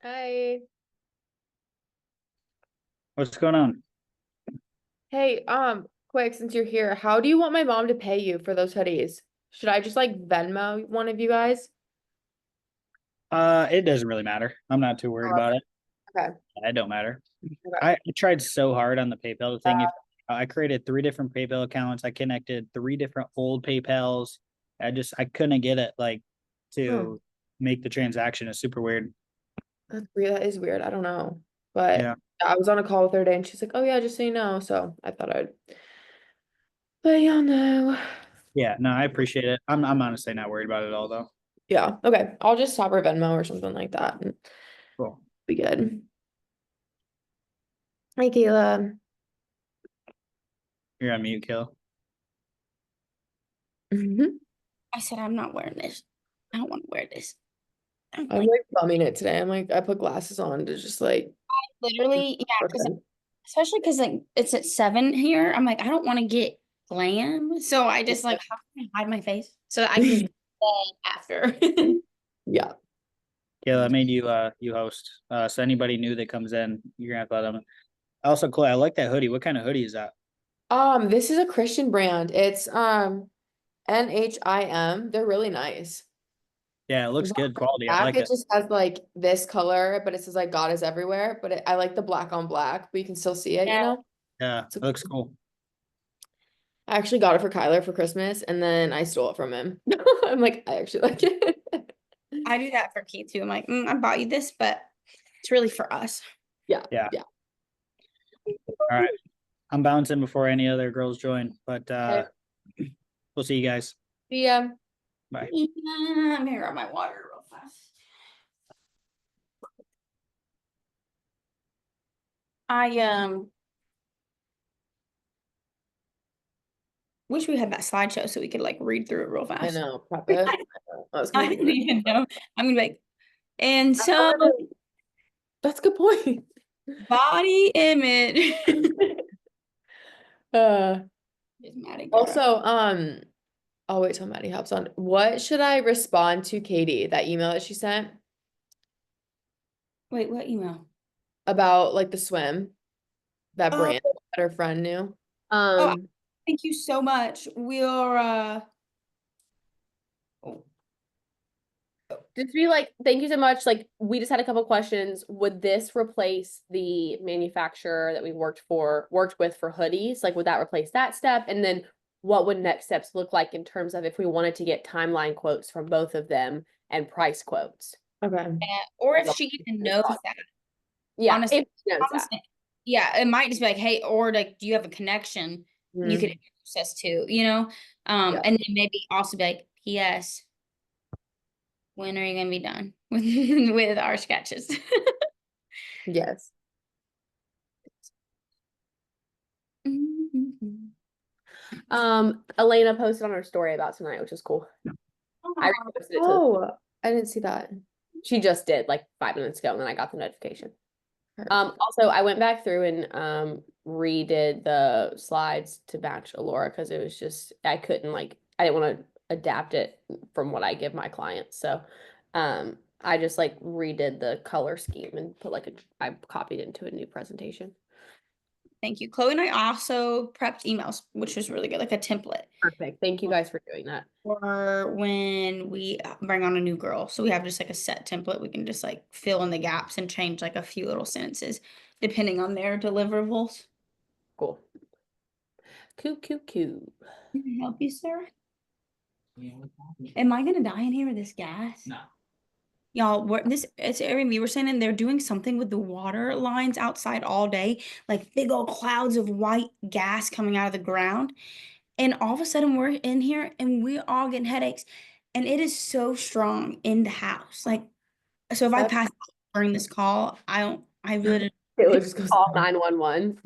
Hi. What's going on? Hey, quick, since you're here, how do you want my mom to pay you for those hoodies? Should I just like Venmo one of you guys? It doesn't really matter. I'm not too worried Oh, about it. okay. It don't matter. Okay. I tried so hard on the PayPal thing. Uh, If I created three different PayPal accounts, I connected three different old PayPals. I couldn't get it like oh, to make the transaction. It's super weird. that's weird. That is weird. I don't know. But Yeah. I was on a call with her today and she's like, "Oh yeah, just so you know." So I thought I'd let y'all know. Yeah. No, I appreciate it. I'm honestly not worried about it at all though. Yeah. Okay. I'll just stop her Venmo or something like that and Cool. be good. Hi, Kayla. You're on mute, Kill. Hmm. I said, I'm not wearing this. I don't want to wear this. I'm I'm like, like bumming it today. I'm like, I put glasses on to just like literally, yeah, because pretend. especially because like it's at 7 here. I'm like, I don't want to get glam. So I just like, how can I hide my face so I can stay after? Yeah. Kill, I made you host. So anybody new that comes in, you're gonna have to let them. Also, Clay, I like that hoodie. What kind of hoodie is that? This is a Christian brand. It's NHIM. They're really nice. Yeah, it looks The good quality. I back like it it. just has like this color, but it says like God is everywhere. But I like the black on black, but you can still see it, you Yeah. know? Yeah, So it looks cool. I actually got it for Kyler for Christmas and then I stole it from him. I'm like, I actually like it. I do that for Keith too. I'm like, I bought you this, but it's really for us. Yeah, Yeah. yeah. All right. I'm bouncing before any other girls join, but Okay. we'll see you guys. See ya. Bye. Yeah, I'm gonna grab my water real fast. I wish we had that slideshow so we could like read through it real I fast. know, prep it. I know. That was gonna I be didn't good. even know. I'm gonna be like, and so That's a good point. body image Uh, is Maddie girl. also, I'll wait till Maddie hops on. What should I respond to Katie, that email that she sent Wait, what email? about like the swim, that Oh, brand that her friend knew? oh, Um, thank you so much. We're oh, Just be like, thank you so much. Like, we just had a couple questions. Would this replace the manufacturer that we worked with for hoodies? Like, would that replace that step? And then what would next steps look like in terms of if we wanted to get timeline quotes from both of them and price quotes? okay. or if she even knows that. Yeah, Honestly, if she knows that. honestly, yeah, it might just be like, hey, or like, do you have a connection you could Mhm. introduce us to, you know? Yeah. And then maybe also be like, P.S. When are you gonna be done with with our sketches? Yes. Elena posted on her story about tonight, which is cool. I Aw. reposted it to the, Oh, I didn't see that. she just did like 5 minutes ago, and then I got the notification. Perfect. Also, I went back through and redid the slides to match Alora because it was just I couldn't like I didn't want to adapt it from what I give my clients. So I just like redid the color scheme and put like I copied it into a new presentation. Thank you. Chloe and I also prepped emails, which was really good, like a template Perfect. Thank you guys for doing that. for when we bring on a new girl. So we have just like a set template. We can just like fill in the gaps and change like a few little sentences depending on their deliverables. Cool. Cool. Can I help you, sir? Am I gonna die in here with this gas? No. Y'all, it's Airbnb. We're saying they're doing something with the water lines outside all day, like big old clouds of white gas coming out of the ground. And all of a sudden we're in here and we're all getting headaches. And it is so strong in the house. Like, so if I That's pass out during this call, I really Taylor just goes. Call 911.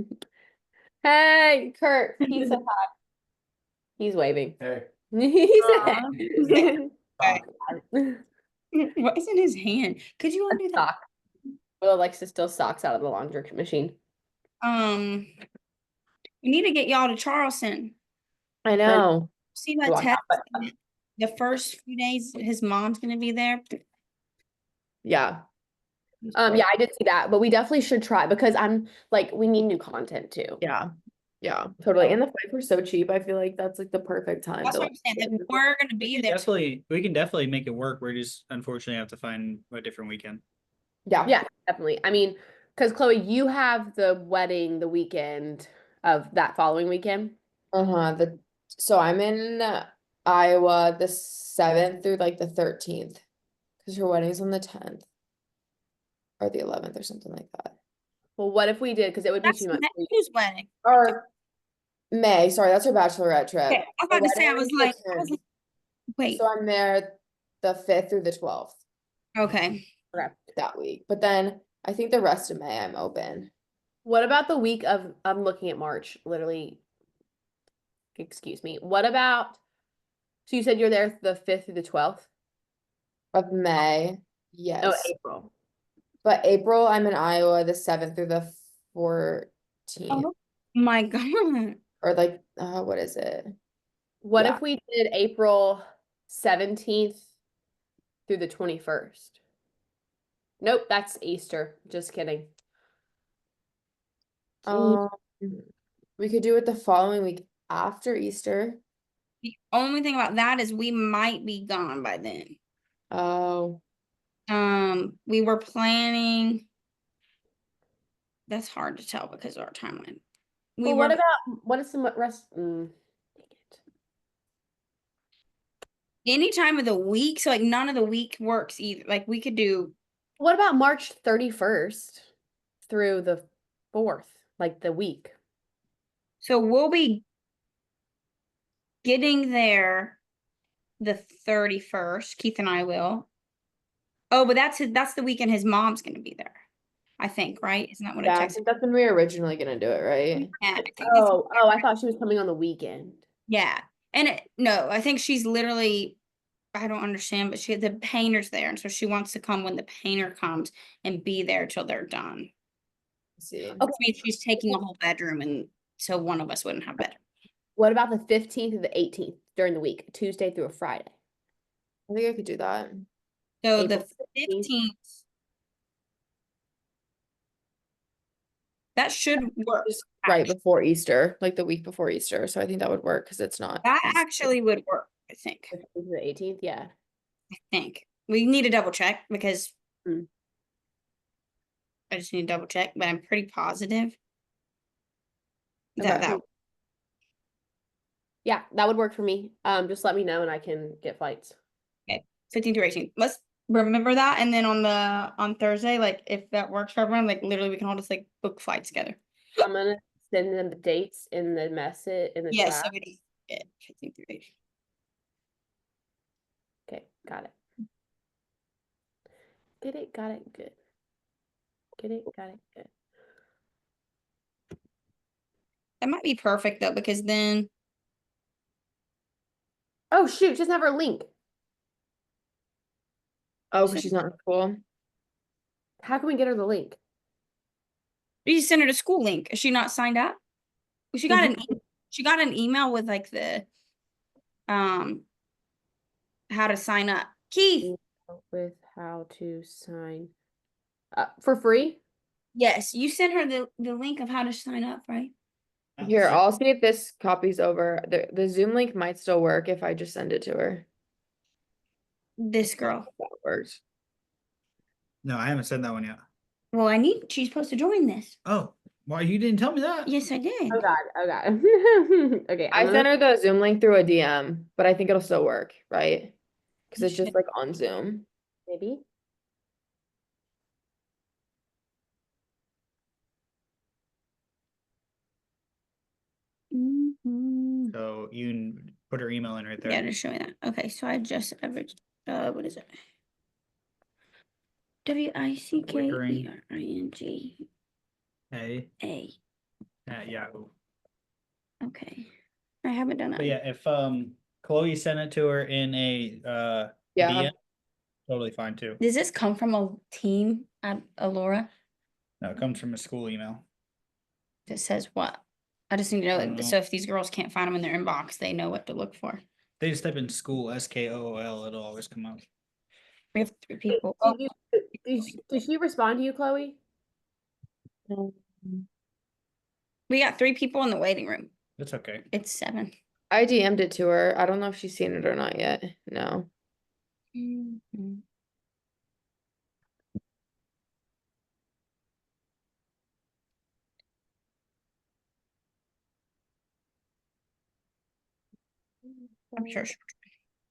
Hey, Kurt. He said hi. He's waving. Hey. He said. Okay. What is in his hand? Could you undo that? Sock. Will Alexis still socks out of the laundry machine? Um, we need to get y'all to Charleston. I know. See that Walk text? out, The first few days his mom's gonna be there. Yeah. Yeah, I did see that, but we definitely should try because I'm like, we need new content too. Yeah, yeah, totally. And the flights were so cheap. I feel like that's like the perfect time That's to what I'm like. saying. Like, we're gonna be there. We can definitely make it work. We're just unfortunately have to find a different weekend. Yeah, definitely. I mean, because Chloe, you have the wedding the weekend of that following weekend. Uh-huh, so I'm in Iowa the 7th through like the 13th. Because her wedding's on the 10th. Or the 11th or something like that. Well, what if we did? Because it would be That's too much. for you. Matthew's wedding. Or May, sorry, that's her bachelorette trip. Okay, I was Her about to say, I wedding was is the like, 10th. wait, So I'm there the 5th through the 12th okay. Okay. that week. But then I think the rest of May I'm open. What about the week of, I'm looking at March, literally. Excuse me. What about, so you said you're there the 5th through the 12th? Of May, Oh, yes. April. But April, I'm in Iowa the 7th through the 14th. Oh my God. Or like, what is it? What Yeah. if we did April 17th through the 21st? Nope, that's Easter. Just kidding. We could do it the following week after Easter. The only thing about that is we might be gone by then. Oh, We were planning. That's hard to tell because of our timeline. Well, what about, what is some rest? Dang it. Any time of the week, so like none of the week works either. Like we could do What about March 31st through the 4th, like the week? so we'll be getting there the 31st. Keith and I will. Oh, but that's the weekend his mom's gonna be there. I think, right? Isn't that what it yeah, I takes? think that's when we were originally gonna do it, right? Yeah, I think that's- Oh, I thought she was coming on the weekend. yeah. And no, I think she's literally, I don't understand, but the painter's there, and so she wants to come when the painter comes and be there till they're done. Let's see. Which means she's taking a whole bedroom, and so one of us wouldn't have bedroom. What about the 15th and the 18th during the week, Tuesday through a Friday? I think I could do that. So April the 15th. 15th. That should work. Just right actually. before Easter, like the week before Easter. So I think that would work because it's not. That Easter. actually would work, I think. 15th to the 18th, yeah. I think. We need to double check because Hmm. I just need to double check, but I'm pretty positive Okay. that Yeah, that would work for me. Just let me know and I can get flights. 15 through 18. Let's remember that. And then on Thursday, like if that works for everyone, like literally we can all just like book flights together. I'm gonna send them the dates in the message in the Yeah, chat. so it is 15 through 18. Okay, got it. Get it, got it, good. Get it, got it, good. That might be perfect though, because then Oh shoot, just have her link. Oh, because she's not in school. How can we get her the link? you send her the school link. Is she not signed up? She got she got an email with like the how to sign up. Keith. With how to sign for free? Yes, you sent her the link of how to sign up, right? Here, I'll see if this copy's over. The Zoom link might still work if I just send it to her. This girl. That works. No, I haven't said that one yet. Well, she's supposed to join this. Oh, why you didn't tell me that? Yes, I did. Oh god, oh god. Okay, I sent her the Zoom link through a DM, but I think it'll still work, right? Because It it's just should. like on Zoom. maybe. Mhm. So you put her email in right there. Yeah, just show me that. Okay, so I just averaged what is it? WICKERING Hey, A. at Yahoo. Okay. I haven't done that. But yeah, if Chloe sent it to her in a Yeah. DM, totally fine too. Does this come from a team at Alora No, it comes from a school email. that says what? I just need to know. know. So if these girls can't find them in their inbox, they know what to look for. They just type in school SKOOL, it'll always come up. We have 3 people. So Oh, you Did she respond to you, Chloe? We got 3 people in the waiting room. That's okay. It's 7. I DM'd it to her. I don't know if she's seen it or not yet. No. Mhm. I'm sure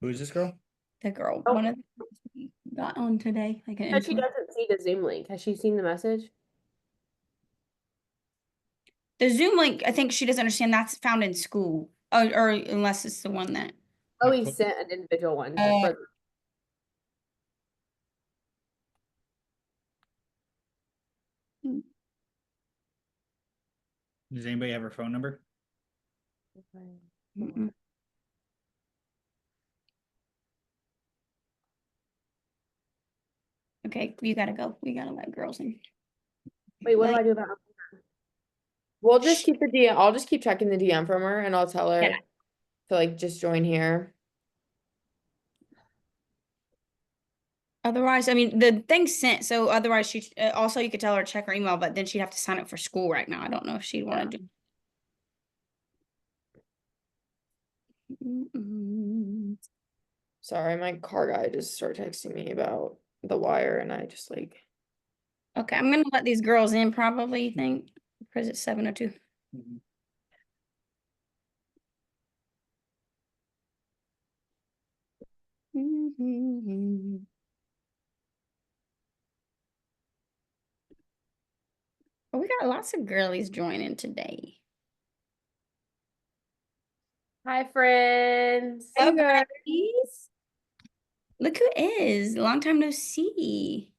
Who's this girl? the girl, Oh. one of the girls we got on today, like an But she influencer. doesn't see the Zoom link. Has she seen the message? The Zoom link, I think she doesn't understand that's found in school. Or unless it's the one that. Chloe sent an individual one. for- Does anybody have her phone number? Mm-mm. Okay, you gotta go. We gotta let girls in. Wait, what do Like- I do about? We'll just keep the DM. I'll just keep checking the DM from her and I'll tell her Yeah. to like just join here. Otherwise, I mean, the thing's sent, so otherwise she also you could tell her to check her email, but then she'd have to sign up for school right now. I don't know if she'd want to do. Mm-mm. Sorry, my car guy just started texting me about the wire and I just like Okay, I'm gonna let these girls in probably, you think, because it's 7:02. Mhm. Mhm. Oh, we got lots of girlies joining today. Hi, friends. Hey, guys. Girlies. Look who is. Long time no see.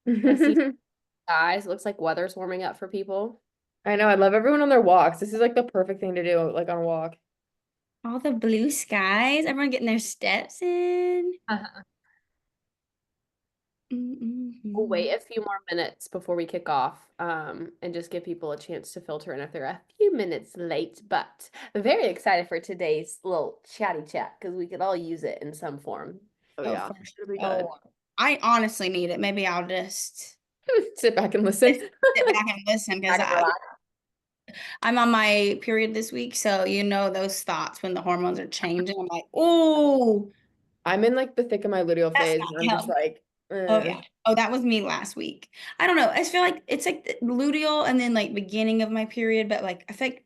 Guys, it looks like weather's warming up for people. I know, I love everyone on their walks. This is like the perfect thing to do, like on a walk. All the blue skies. Everyone getting their steps in. We'll wait a few more minutes before we kick off, and just give people a chance to filter in if they're a few minutes late. But I'm very excited for today's little chatty chat because we could all use it in some form. Oh, Oh, yeah. for It'll be good. Oh, I honestly need it. Maybe I'll just Sit back and listen. sit back and listen because I'm on my period this week. So, you know, those thoughts when the hormones are changing, I'm like, oh, I'm in like the thick of my luteal That's phase. not And I'm just healthy. like, oh, yeah. Oh, that was me last week. I don't know. I just feel like it's like the luteal and then like beginning of my period, but like I feel like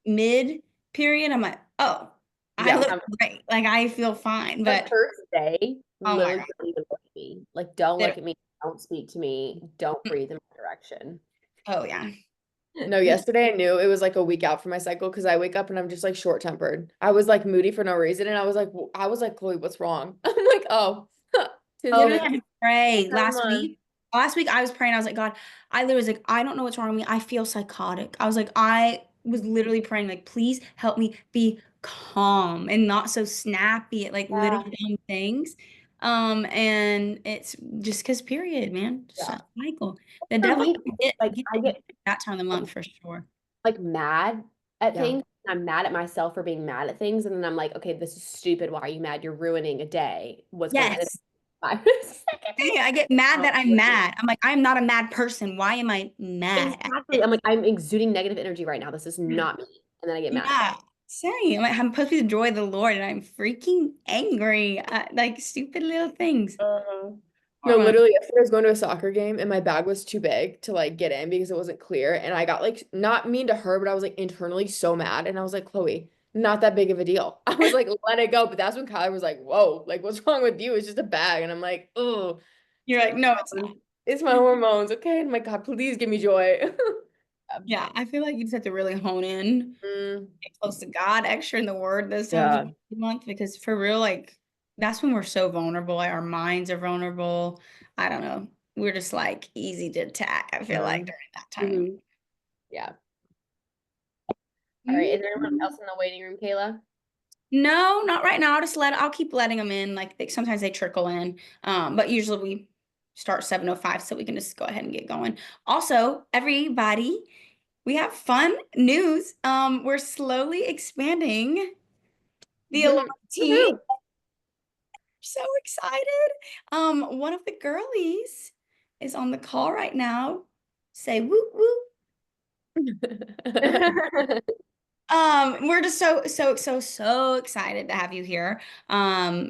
mid period, I'm like, oh, I Yeah. look great. Like I feel fine. The But first day, Oh my literally God. don't even look at me. Like, don't They look at me. Don't speak to me. Don't breathe in my direction. oh yeah. No, yesterday I knew it was like a week out from my cycle because I wake up and I'm just like short tempered. I was like moody for no reason. And I was like, Chloe, what's wrong? I'm like, oh, Oh, Tiffany, we had to pray last month. week. Last week I was praying. I was like, God, I literally was like, I don't know what's wrong with me. I feel psychotic. I was like, I was literally praying, like, please help me be calm and not so snappy at like little dumb things. And it's just because period, man. Just Yeah. a cycle. The For devil me, can get, like, get I get that time of the month for sure. like mad at Yeah. things. I'm mad at myself for being mad at things, and then I'm like, okay, this is stupid. Why are you mad? You're ruining a day. What's going on? Yes. I I get mad that I'm mad. I'm like, I'm not a mad person. Why am I mad? at Exactly. I'm like, I'm exuding negative energy right now. This is not me. And then I get mad. Yeah, same. Like, I'm supposed to be the joy of the Lord, and I'm freaking angry at like stupid little things. No, Hormones. literally yesterday I was going to a soccer game and my bag was too big to like get in because it wasn't clear. And I got like not mean to her, but I was like internally so mad. And I was like, Chloe, not that big of a deal. I was like, let it go. But that's when Kyler was like, whoa, like what's wrong with you? It's just a bag. And I'm like, oh, You're like, no, it's not. it's my hormones. Okay. And I'm like, God, please give me joy. Yeah, I feel like you just have to really hone in, get close to God, extra in the Word this time of the month, because for real, like that's when we're so vulnerable. Like our minds are vulnerable. I don't know. We're just like easy to attack. I feel like during that time. Mhm. Yeah. All right. Is there anyone else in the waiting room, Kayla? No, not right now. I'll keep letting them in. Like sometimes they trickle in. But usually we start 7:05 so we can just go ahead and get going. Also, everybody, we have fun news. We're slowly expanding the alum team. So excited. One of the girlies is on the call right now. Say woo woo. We're just so excited to have you here.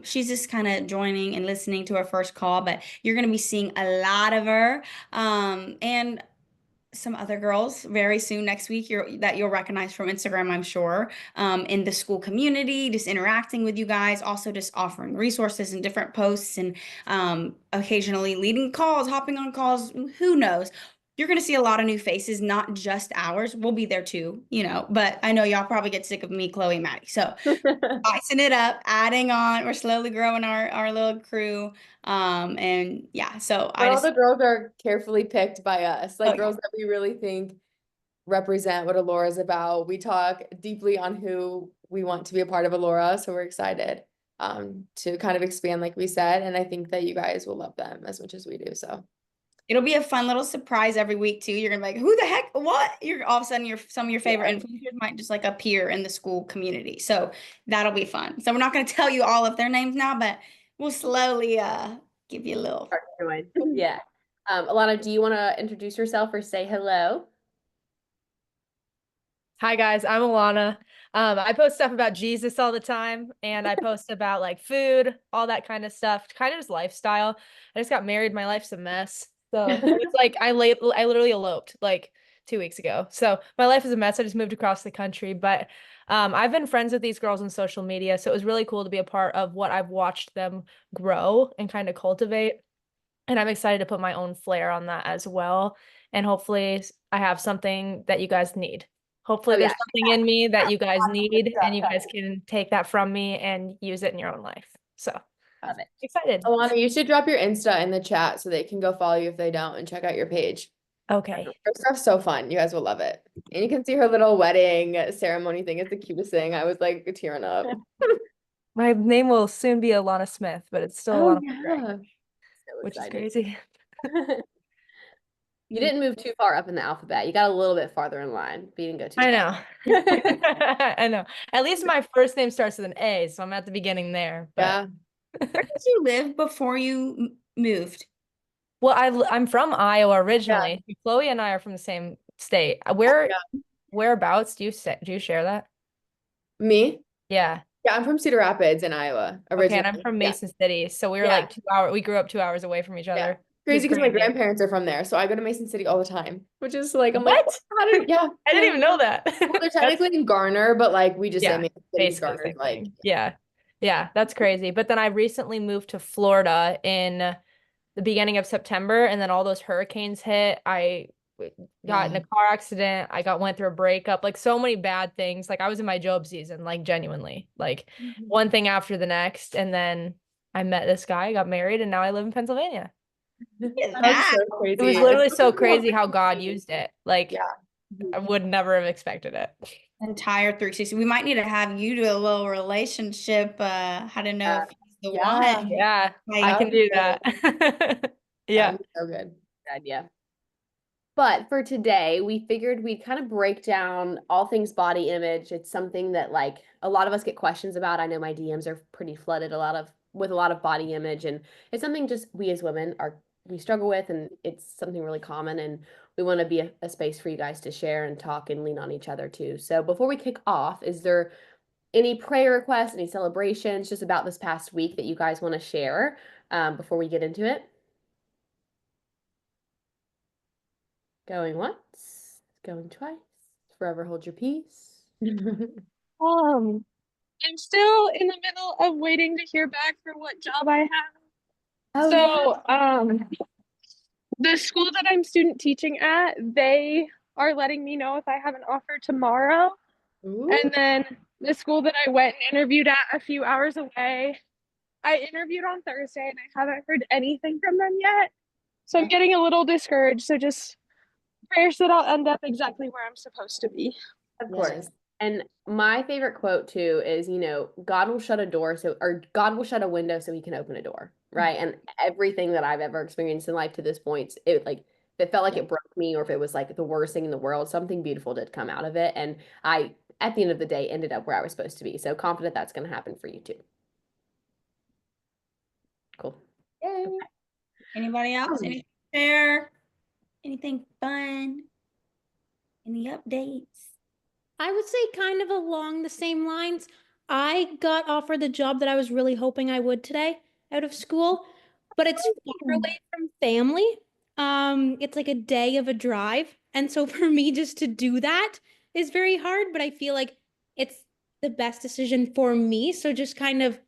She's just kind of joining and listening to her first call, but you're gonna be seeing a lot of her. And some other girls very soon next week that you'll recognize from Instagram, I'm sure, in the school community, just interacting with you guys, also just offering resources and different posts and occasionally leading calls, hopping on calls, who knows. You're going to see a lot of new faces, not just ours. We'll be there too, but I know y'all probably get sick of me, Chloe, Maddie. So spicing it up, adding on, we're slowly growing our little crew. And yeah, so But all the girls are carefully picked by us, like Oh, yeah. girls that we really think represent what Alora is about. We talk deeply on who we want to be a part of Alora, so we're excited to kind of expand, like we said, and I think that you guys will love them as much as we do. So it'll be a fun little surprise every week too. You're gonna be like, who the heck? What? You're all of a sudden some of your favorite influencers might just like appear in the school community. So that'll be fun. So we're not gonna tell you all of their names now, but we'll slowly give you a little. Yeah. Alana, do you want to introduce yourself or say hello? Hi guys, I'm Alana. I post stuff about Jesus all the time, and I post about like food, all that kind of stuff, kind of just lifestyle. I just got married, my life's a mess. So it's like I literally eloped like 2 weeks ago. So my life is a mess. I just moved across the country, but I've been friends with these girls on social media, so it was really cool to be a part of what I've watched them grow and kind of cultivate. And I'm excited to put my own flair on that as well. And hopefully I have something that you guys need. Hopefully there's something in me that you guys need and you guys can take that from me and use it in your own life. So Love it. excited. Alana, you should drop your Insta in the chat so they can go follow you if they don't and check out your page. Okay. Her stuff's so fun. You guys will love it. And you can see her little wedding ceremony thing. It's the cutest thing. I was like tearing up. My name will soon be Alana Smith, but it's still Oh, Alana McGregor, So which is excited. crazy. You didn't move too far up in the alphabet. You got a little bit farther in line, but you didn't go too I far. know. I know. At least my first name starts with an A, so I'm at the beginning there. But Yeah. Where did you live before you moved? well, I'm from Iowa originally. Chloe and I are from the same state. Whereabouts do you share that? Me? Yeah. Yeah, I'm from Cedar Rapids in Iowa originally. Okay, and I'm from Yeah. Mason City, so we were Yeah. like 2 hours. We grew up 2 hours away from each Yeah. other. Crazy because my grandparents are from there, so I go to Mason City all the time, which is like I'm What? like, how did yeah? I didn't even know that. Well, they're technically in Garner, but like we just say Yeah, Mason City. basically the Garner's same like thing. Yeah, that's crazy. But then I recently moved to Florida in the beginning of September, and then all those hurricanes hit. I got in a car accident. Went through a breakup, like so many bad things. Like I was in my Job season, like genuinely, like one thing after the next. And then I met this guy, got married, and now I live in Pennsylvania. That's so crazy. It was literally so crazy how God used it. Like Yeah. I would never have expected it. Entire 360. We might need to have you do a little relationship. How to know if he's the Yeah. one. Yeah, Like, I can do that. Yeah. That'd be so good. Good idea. But for today, we figured we'd kind of break down all things body image. It's something that like a lot of us get questions about. I know my DMs are pretty flooded with a lot of body image, and it's something just we as women we struggle with, and it's something really common, and we want to be a space for you guys to share and talk and lean on each other too. So before we kick off, is there any prayer requests, any celebrations just about this past week that you guys want to share before we get into it? Going once, going twice. Forever hold your peace. I'm still in the middle of waiting to hear back for what job I have. The school that I'm student teaching at, they are letting me know if I have an offer tomorrow. Ooh. And then the school that I went and interviewed at a few hours away, I interviewed on Thursday and I haven't heard anything from them yet. So I'm getting a little discouraged. So just prayers that I'll end up exactly where I'm supposed to be. Of course. And my favorite quote too is, God will shut a door God will shut a window so he can open a door, right? And everything that I've ever experienced in life to this point, if it felt like it broke me or if it was like the worst thing in the world, something beautiful did come out of it. And I, at the end of the day, ended up where I was supposed to be. So confident that's going to happen for you too. Cool. Anybody else? share anything fun? Any updates? I would say kind of along the same lines. I got offered the job that I was really hoping I would today out of school, but it's far away from family. It's like a day of a drive. And so for me just to do that is very hard, but I feel like it's the best decision for me. So just kind of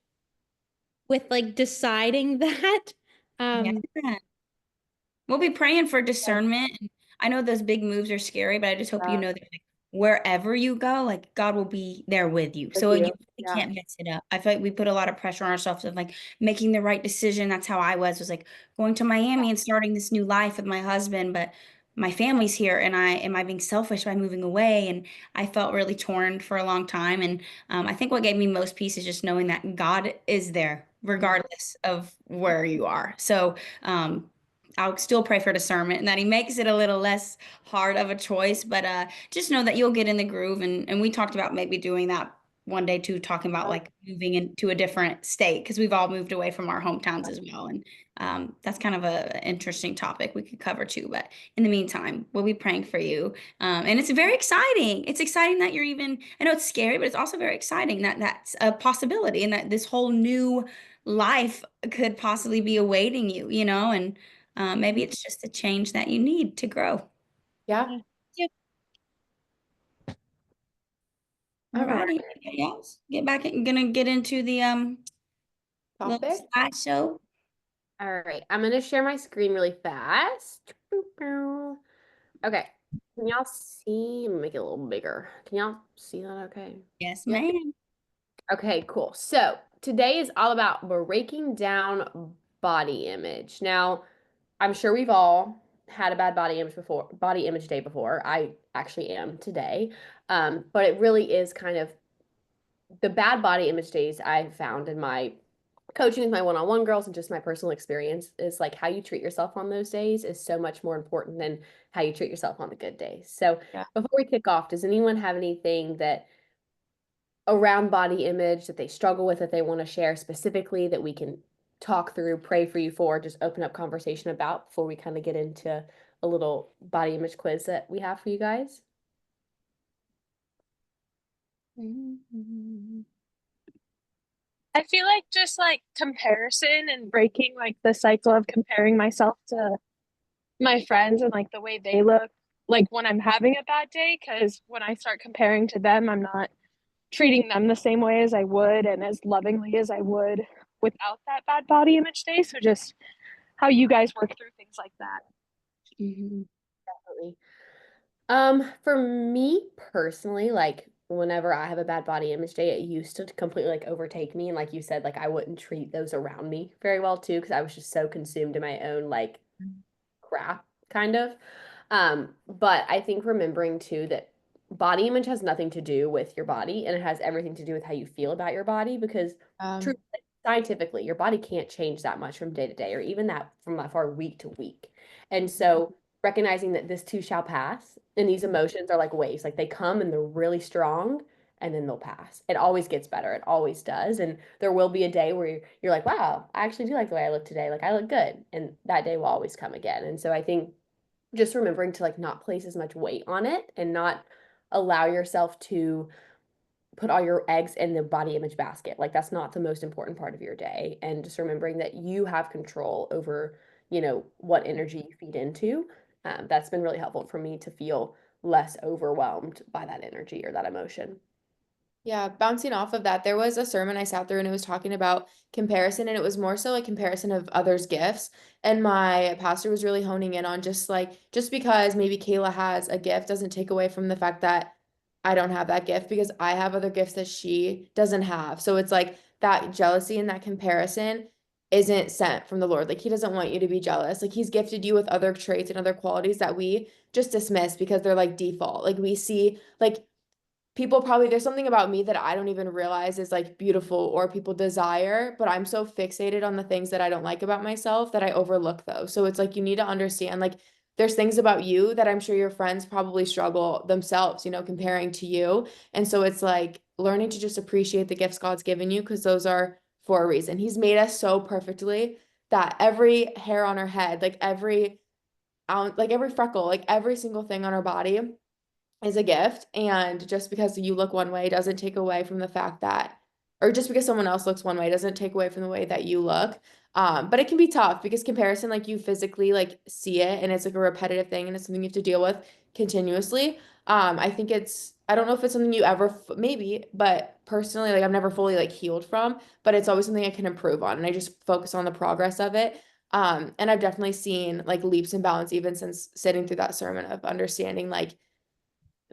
with like deciding that. Yeah. We'll be praying for discernment. And I know those big moves are scary, but I just hope you know that like, wherever you go, like God will be there with you. So you Yeah. can't mess it up. I feel like we put a lot of pressure on ourselves of like making the right decision. That's how I was like going to Miami and starting this new life with my husband, but my family's here and am I being selfish by moving away? And I felt really torn for a long time. And I think what gave me most peace is just knowing that God is there regardless of where you are. So I'll still pray for discernment and that he makes it a little less hard of a choice, but just know that you'll get in the groove. And we talked about maybe doing that one day too, talking about like moving into a different state because we've all moved away from our hometowns as well. And that's kind of an interesting topic we could cover too. But in the meantime, we'll be praying for you. And it's very exciting. It's exciting that you're even, I know it's scary, but it's also very exciting that that's a possibility and that this whole new life could possibly be awaiting you, you know, and maybe it's just a change that you need to grow. Yeah. All righty. Anybody else? Gonna get into the little Topic. slideshow. All right, I'm gonna share my screen really fast. Okay, can y'all see? Make it a little bigger. Can y'all see that okay? Yes, Yeah. ma'am. Okay, cool. So today is all about breaking down body image. Now, I'm sure we've all had a bad body image day before. I actually am today. But it really is kind of the bad body image days I've found in my coaching with my one-on-one girls and just my personal experience is like how you treat yourself on those days is so much more important than how you treat yourself on the good days. So before we kick off, does anyone have anything that around body image that they struggle with that they want to share specifically that we can talk through, pray for you for, just open up conversation about before we kind of get into a little body image quiz that we have for you guys? I feel like just like comparison and breaking like the cycle of comparing myself to my friends and like the way they look, like when I'm having a bad day, because when I start comparing to them, I'm not treating them the same way as I would and as lovingly as I would without that bad body image day. So just how you guys work through things like that. Definitely. For me personally, like whenever I have a bad body image day, it used to completely like overtake me. And like you said, like I wouldn't treat those around me very well too, because I was just so consumed in my own like crap kind of. But I think remembering too that body image has nothing to do with your body and it has everything to do with how you feel about your body because truly, scientifically, your body can't change that much from day to day or even that from that far week to week. And so recognizing that this too shall pass and these emotions are like waves, like they come and they're really strong and then they'll pass. It always gets better. It always does. And there will be a day where you're like, wow, I actually do like the way I look today. Like I look good. And that day will always come again. And so I think just remembering to like not place as much weight on it and not allow yourself to put all your eggs in the body image basket. Like that's not the most important part of your day. And just remembering that you have control over, you know, what energy you feed into. That's been really helpful for me to feel less overwhelmed by that energy or that emotion. Yeah, bouncing off of that, there was a sermon I sat through and it was talking about comparison, and it was more so a comparison of others' gifts. And my pastor was really honing in on just like, just because maybe Kayla has a gift doesn't take away from the fact that I don't have that gift because I have other gifts that she doesn't have. So it's like that jealousy and that comparison isn't sent from the Lord. Like he doesn't want you to be jealous. Like he's gifted you with other traits and other qualities that we just dismiss because they're like default. Like we see like people probably there's something about me that I don't even realize is like beautiful or people desire, but I'm so fixated on the things that I don't like about myself that I overlook those. So it's like you need to understand like there's things about you that I'm sure your friends probably struggle themselves, you know, comparing to you. And so it's like learning to just appreciate the gifts God's given you because those are for a reason. He's made us so perfectly that every hair on our head, like every ounce, like every freckle, like every single thing on our body is a gift. And just because you look one way doesn't take away from the fact that, or just because someone else looks one way doesn't take away from the way that you look. But it can be tough because comparison, like you physically like see it and it's like a repetitive thing and it's something you have to deal with continuously. I think I don't know if it's something you ever, maybe, but personally, like I've never fully like healed from, but it's always something I can improve on. And I just focus on the progress of it. And I've definitely seen like leaps and bounds even since sitting through that sermon of understanding like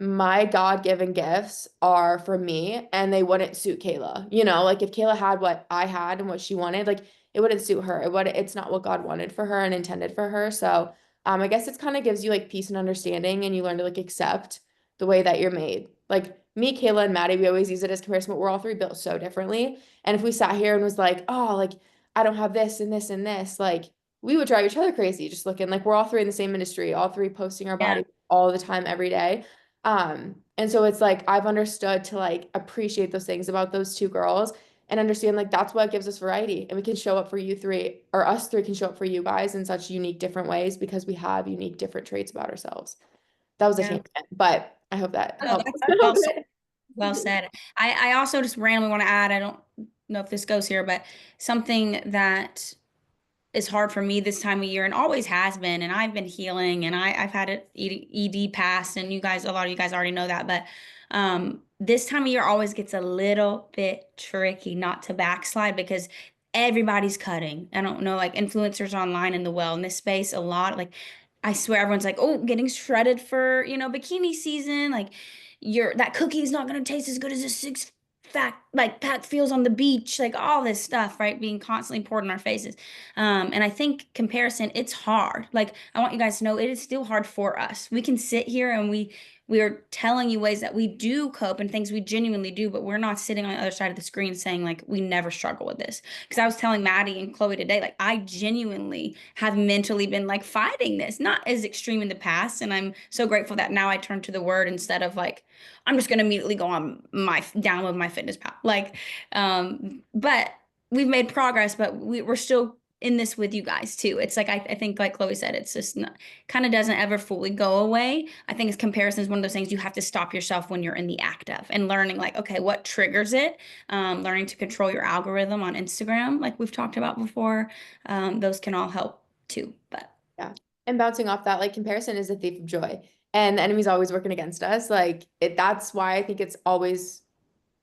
my God-given gifts are for me and they wouldn't suit Kayla. You know, like if Kayla had what I had and what she wanted, like it wouldn't suit her. It's not what God wanted for her and intended for her. So I guess it's kind of gives you like peace and understanding and you learn to like accept the way that you're made. Like me, Kayla, and Maddie, we always use it as comparison, but we're all three built so differently. And if we sat here and was like, oh, like I don't have this and this and this, like we would drive each other crazy just looking like we're all three in the same industry, all three posting our Yeah. body all the time, every day. And so it's like I've understood to like appreciate those things about those two girls and understand like that's what gives us variety. And we can show up for you three, or us three can show up for you guys in such unique different ways because we have unique different traits about ourselves. That was a Yeah. tangent, but I hope that No, helped. that's well said. Well said. I also just randomly want to add, I don't know if this goes here, but something that is hard for me this time of year and always has been, and I've been healing and I've had it ED passed, and you guys, a lot of you guys already know that, but this time of year always gets a little bit tricky not to backslide because everybody's cutting. I don't know, like influencers online in the wellness space a lot, like I swear everyone's like, oh, getting shredded for, bikini season, like that cookie is not going to taste as good as a pack feels on the beach, like all this stuff, right, being constantly poured in our faces. And I think comparison, it's hard. Like I want you guys to know it is still hard for us. We can sit here and we are telling you ways that we do cope and things we genuinely do, but we're not sitting on the other side of the screen saying like we never struggle with this. Because I was telling Maddie and Chloe today, like I genuinely have mentally been like fighting this, not as extreme in the past. And I'm so grateful that now I turn to the word instead of like, I'm just gonna immediately go on download my fitness pal. Like, but we've made progress, but we're still in this with you guys too. It's like I think like Chloe said, it's just kind of doesn't ever fully go away. I think comparison is one of those things you have to stop yourself when you're in the act of and learning like, okay, what triggers it? Learning to control your algorithm on Instagram, like we've talked about before. Those can all help too. But yeah. And bouncing off that, like comparison is a thief of joy. And the enemy's always working against us. Like that's why I think it's always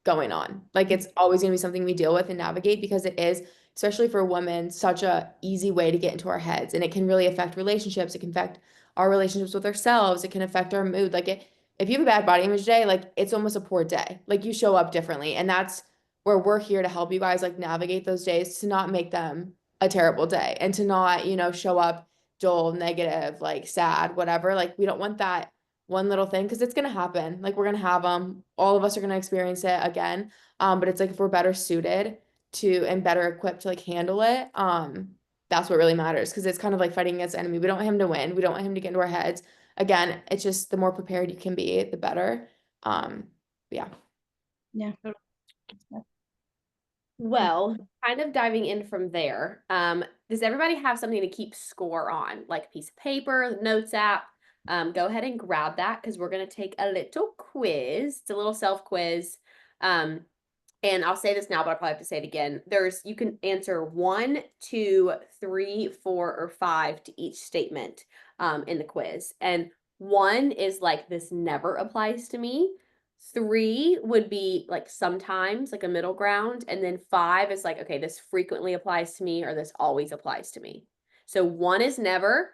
going on. Like it's always going to be something we deal with and navigate because it is, especially for women, such a easy way to get into our heads. And it can really affect relationships. It can affect our relationships with ourselves. It can affect our mood. Like if you have a bad body image day, like it's almost a poor day. Like you show up differently. And that's where we're here to help you guys like navigate those days to not make them a terrible day and to not, show up dull, negative, like sad, whatever. Like we don't want that one little thing because it's gonna happen. Like we're gonna have them. All of us are gonna experience it again. But it's like if we're better suited to and better equipped to like handle it, that's what really matters because it's kind of like fighting against the enemy. We don't want him to win. We don't want him to get into our heads. Again, it's just the more prepared you can be, the better. Yeah. yeah. Well, kind of diving in from there, does everybody have something to keep score on, like a piece of paper, the notes app? Go ahead and grab that because we're going to take a little quiz. It's a little self quiz. And I'll say this now, but I'll probably have to say it again. You can answer 1, 2, 3, 4, or 5 to each statement in the quiz. And 1 is like, this never applies to me. 3 would be like sometimes, like a middle ground. And then 5 is like, okay, this frequently applies to me or this always applies to me. So 1 is never,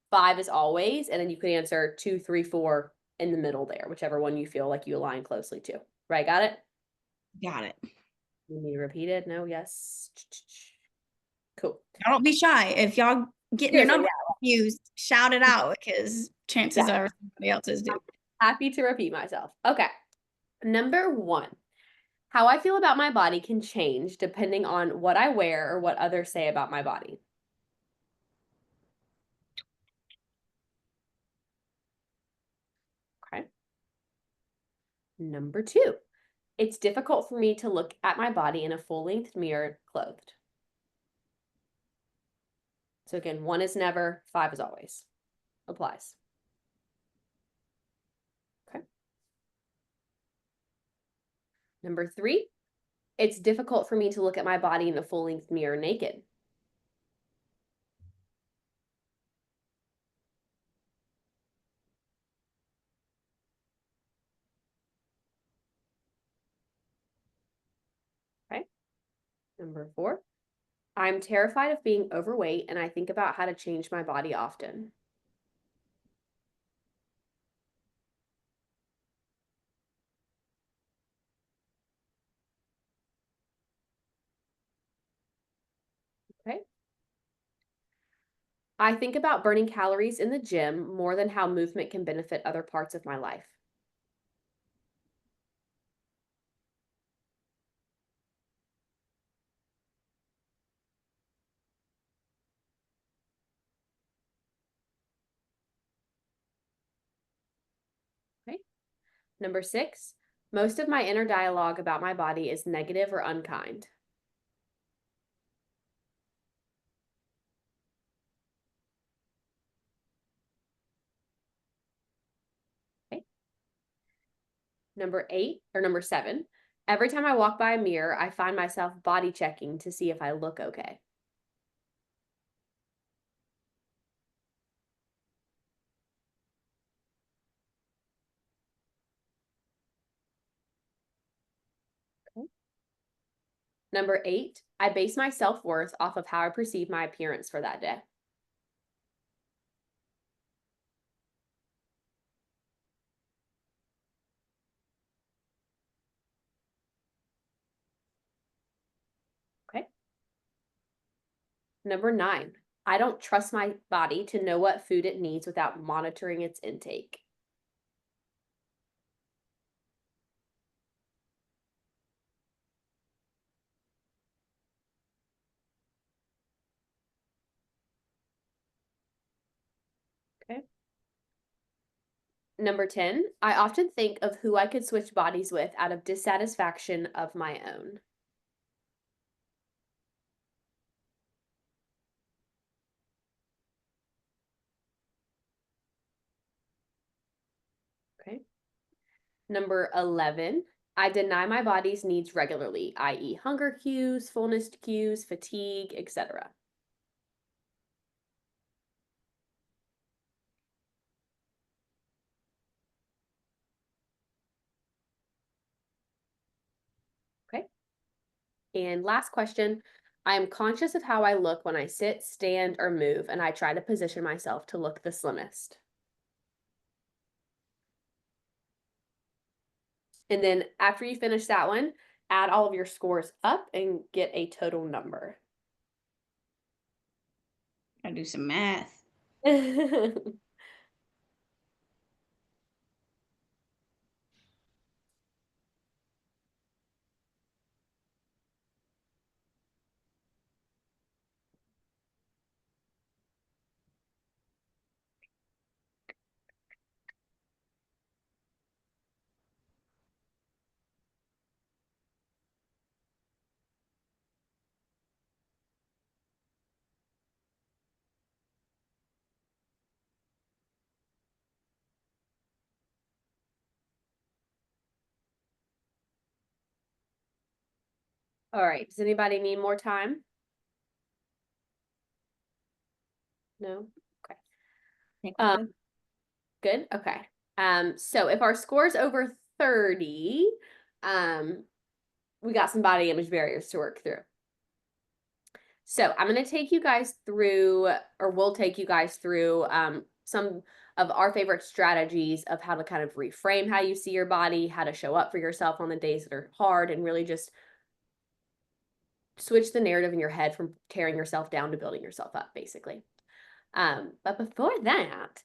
5 is always, and then you could answer 2, 3, 4 in the middle there, whichever one you feel like you align closely to. Right, got it? Got it. You need to repeat it? No, yes. Cool. Don't be shy. If y'all getting your Seriously, number used, shout it out because chances Yeah. are somebody else is doing. Happy to repeat myself. Okay. Number 1. How I feel about my body can change depending on what I wear or what others say about my body. Okay. Number 2. It's difficult for me to look at my body in a full-length mirror clothed. So again, 1 is never, 5 is always. applies. Okay. Number 3, it's difficult for me to look at my body in a full-length mirror naked. Okay. Number 4, I'm terrified of being overweight and I think about how to change my body often. Okay. I think about burning calories in the gym more than how movement can benefit other parts of my life. Okay. Number 6, most of my inner dialogue about my body is negative or unkind. Okay. Number 7, every time I walk by a mirror, I find myself body checking to see if I look okay. Okay. Number 8, I base my self-worth off of how I perceive my appearance for that day. Okay. Number 9, I don't trust my body to know what food it needs without monitoring its intake. Okay. Number 10, I often think of who I could switch bodies with out of dissatisfaction of my own. Okay. Number 11, I deny my body's needs regularly, i.e. hunger cues, fullness cues, fatigue, etc. Okay. And last question, I am conscious of how I look when I sit, stand, or move, and I try to position myself to look the slimmest. And then after you finish that one, add all of your scores up and get a total number. Gotta do some math. All right, does anybody need more time? No? Okay. Think we're good. Good, okay. So if our score's over 30, we got some body image barriers to work through. So I'm gonna take you guys through, or we'll take you guys through some of our favorite strategies of how to kind of reframe how you see your body, how to show up for yourself on the days that are hard, and really just switch the narrative in your head from tearing yourself down to building yourself up, basically. But before that,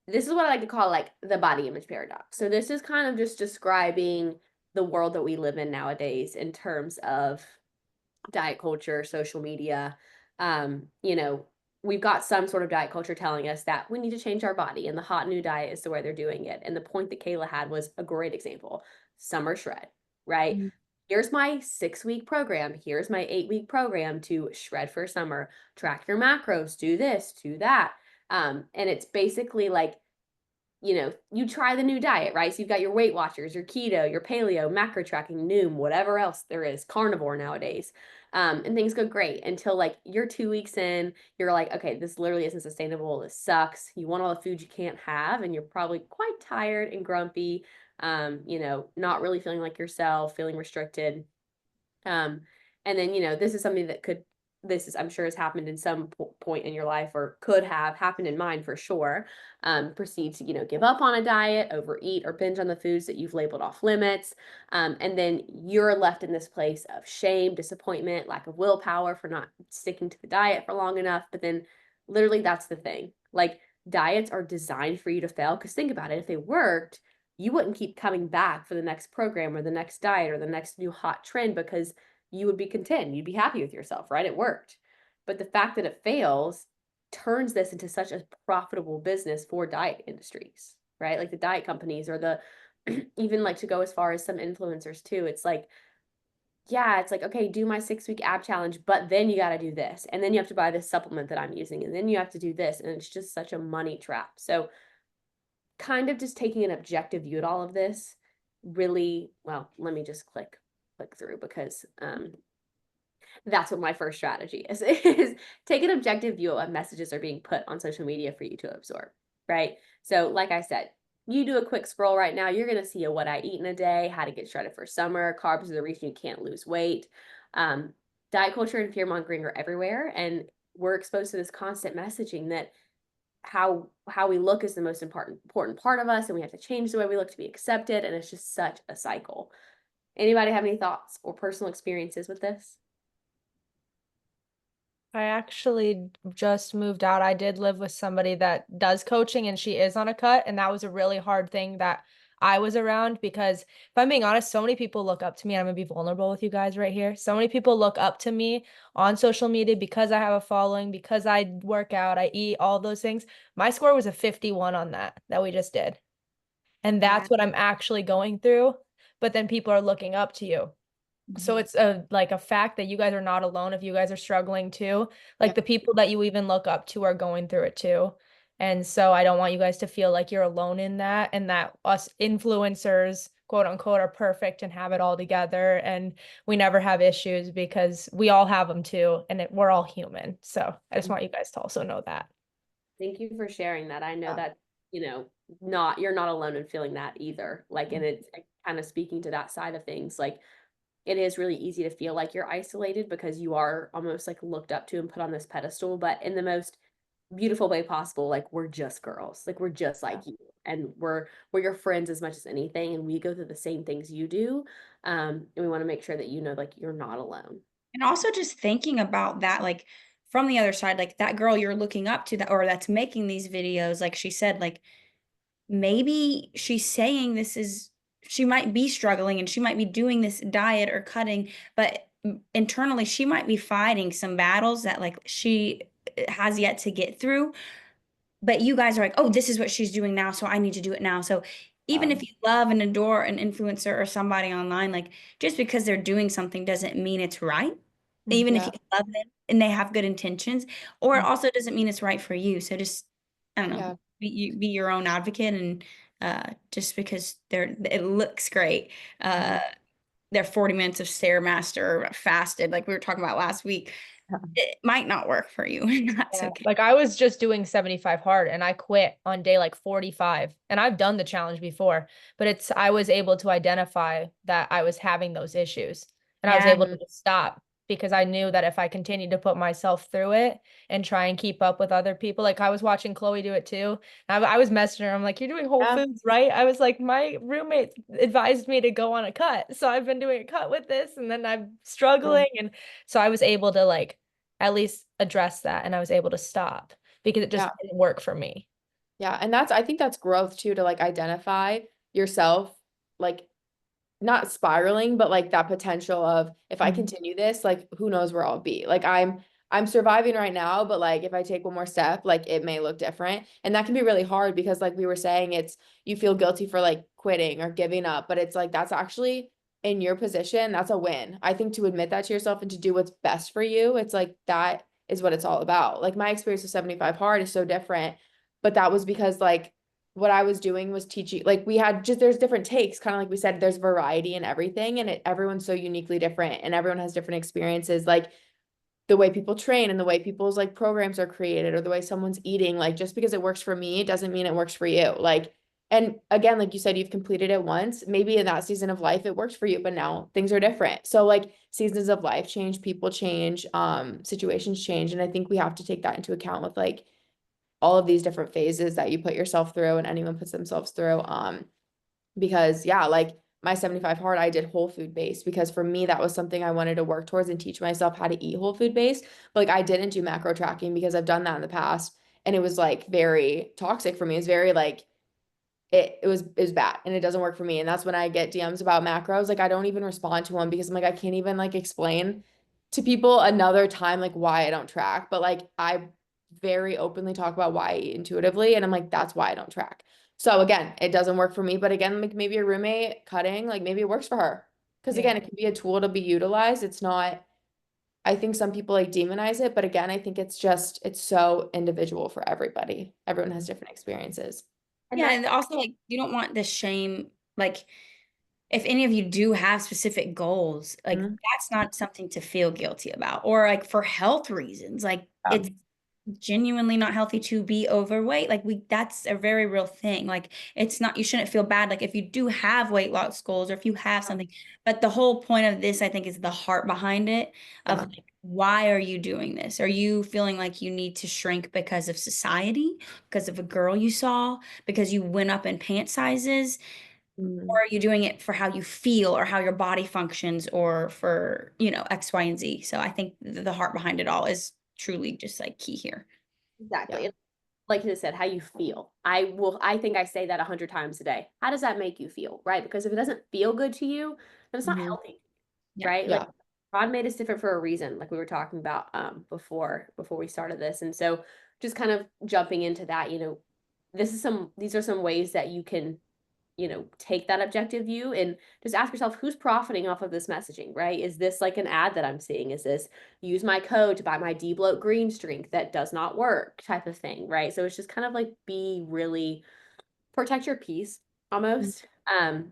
this is what I like to call like the body image paradox. So this is kind of just describing the world that we live in nowadays in terms of diet culture, social media. You know, we've got some sort of diet culture telling us that we need to change our body, and the hot new diet is the way they're doing it. And the point that Kayla had was a great example. Summer shred, right? Mhm. Here's my 6-week program. Here's my 8-week program to shred for summer. Track your macros, do this, do that. And it's basically like, you know, you try the new diet, right? So you've got your Weight Watchers, your keto, your paleo, macro tracking, Noom, whatever else there is, carnivore nowadays. And things go great until like you're 2 weeks in, you're like, okay, this literally isn't sustainable. This sucks. You want all the food you can't have, and you're probably quite tired and grumpy, you know, not really feeling like yourself, feeling restricted. And then, you know, this is something that this is, I'm sure has happened in some point in your life, or could have happened in mine for sure. Proceed to, you know, give up on a diet, overeat, or binge on the foods that you've labeled off limits. And then you're left in this place of shame, disappointment, lack of willpower for not sticking to the diet for long enough. But then literally that's the thing. Like, diets are designed for you to fail, because think about it, if they worked, you wouldn't keep coming back for the next program or the next diet or the next new hot trend, because you would be content. You'd be happy with yourself, right? It worked. But the fact that it fails turns this into such a profitable business for diet industries, right? Like the diet companies, or the even like to go as far as some influencers too. It's like, yeah, it's like, okay, do my 6-week ab challenge, but then you got to do this. And then you have to buy this supplement that I'm using. And then you have to do this. And it's just such a money trap. So kind of just taking an objective view at all of this really, well, let me just click through, because that's what my first strategy is take an objective view of what messages are being put on social media for you to absorb, right? So like I said, you do a quick scroll right now, you're going to see a what I eat in a day, how to get shredded for summer, carbs are the reason you can't lose weight. Diet culture and fear mongering are everywhere, and we're exposed to this constant messaging that how we look is the most important part of us, and we have to change the way we look to be accepted, and it's just such a cycle. Anybody have any thoughts or personal experiences with this? I actually just moved out. I did live with somebody that does coaching, and she is on a cut, and that was a really hard thing that I was around, because if I'm being honest, so many people look up to me. I'm gonna be vulnerable with you guys right here. So many people look up to me on social media because I have a following, because I work out, I eat, all those things. My score was a 51 on that we just did. And that's what I'm actually going through. But then people are looking up to you. So it's like a fact that you guys are not alone if you guys are struggling too. Like the people that you even look up to are going through it too. And so I don't want you guys to feel like you're alone in that, and that us influencers, quote unquote, are perfect and have it all together and we never have issues, because we all have them too, and we're all human. So I just want you guys to also know that. Thank you for sharing that. I know that, you know, you're not alone in feeling that either. Like, and it's kind of speaking to that side of things. Like, it is really easy to feel like you're isolated, because you are almost like looked up to and put on this pedestal, but in the most beautiful way possible. Like, we're just girls, like we're just like you, and we're your friends as much as anything, and we go through the same things you do. And we want to make sure that, you know, like, you're not alone. And also just thinking about that, like from the other side, like that girl you're looking up to, that or that's making these videos, like she said, like maybe she's saying she might be struggling and she might be doing this diet or cutting, but internally she might be fighting some battles that like she has yet to get through. But you guys are like, oh, this is what she's doing now, so I need to do it now. So even if you love and adore an influencer or somebody online, like just because they're doing something doesn't mean it's right. Even if you love them and they have good intentions, or it also doesn't mean it's right for you. So just, I don't know, be your own advocate, and just because it looks great, they're 40 minutes of Stairmaster fasted, like we were talking about last week, it might not work for you. And that's okay. Like I was just doing 75 hard and I quit on day like 45, and I've done the challenge before, but I was able to identify that I was having those issues, and I was able to stop, because I knew that if I continued to put myself through it and try and keep up with other people, like I was watching Chloe do it too. I was messaging her. I'm like, you're doing Whole Foods, right? I was like, my roommate advised me to go on a cut, so I've been doing a cut with this, and then I'm struggling. And so I was able to like at least address that, and I was able to stop, because it just didn't work for me. Yeah. And I think that's growth too, to like identify yourself, like not spiraling, but like that potential of, if I continue this, like who knows where I'll be. Like I'm surviving right now, but like if I take one more step, like it may look different. And that can be really hard, because like we were saying, you feel guilty for like quitting or giving up, but it's like, that's actually, in your position, that's a win. I think to admit that to yourself and to do what's best for you, it's like that is what it's all about. Like my experience with 75 hard is so different, but that was because like what I was doing was teaching, like we had just, there's different takes, kind of like we said, there's variety in everything, and everyone's so uniquely different and everyone has different experiences. Like the way people train and the way people's like programs are created or the way someone's eating, like just because it works for me doesn't mean it works for you. Like, and again, like you said, you've completed it once, maybe in that season of life, it works for you, but now things are different. So like seasons of life change, people change, situations change. And I think we have to take that into account with like all of these different phases that you put yourself through and anyone puts themselves through. Because yeah, like my 75 hard, I did whole food based because for me, that was something I wanted to work towards and teach myself how to eat whole food based. But like I didn't do macro tracking because I've done that in the past. And it was like very toxic for me. It's very like, it was bad and it doesn't work for me. And that's when I get DMs about macros. Like I don't even respond to them because I'm like, I can't even like explain to people another time like why I don't track. But like I very openly talk about why I eat intuitively. And I'm like, that's why I don't track. So again, it doesn't work for me. But again, like maybe a roommate cutting, like maybe it works for her. Because again, it can be a tool to be utilized. It's not, I think some people like demonize it, but again, I think it's just, it's so individual for everybody. Everyone has different experiences. And Yeah, that- and also like you don't want the shame, like if any of you do have specific goals, like Mhm. that's not something to feel guilty about, or like for health reasons, like it's genuinely not healthy to be overweight. Like that's a very real thing. Like it's not, you shouldn't feel bad. Like if you do have weight loss goals or if you have something, but the whole point of this, I think, is the heart behind it of Yeah. like, why are you doing this? Are you feeling like you need to shrink because of society, because of a girl you saw, because you went up in pant sizes? Mhm. Or are you doing it for how you feel or how your body functions or for, X, Y, and Z? So I think the heart behind it all is truly just like key here. Exactly. Yeah. And like you said, how you feel. I think I say that 100 times a day. How does that make you feel? Right? Because if it doesn't feel good to you, then it's not Mhm. healthy. Yeah. Right? Yeah. Like God made us different for a reason, like we were talking about before we started this. And so just kind of jumping into that, these are some ways that you can take that objective view and just ask yourself, who's profiting off of this messaging, right? Is this like an ad that I'm seeing? Is this use my code to buy my D-bloat green drink that does not work type of thing, right? So it's just kind of like be really protect your peace almost. And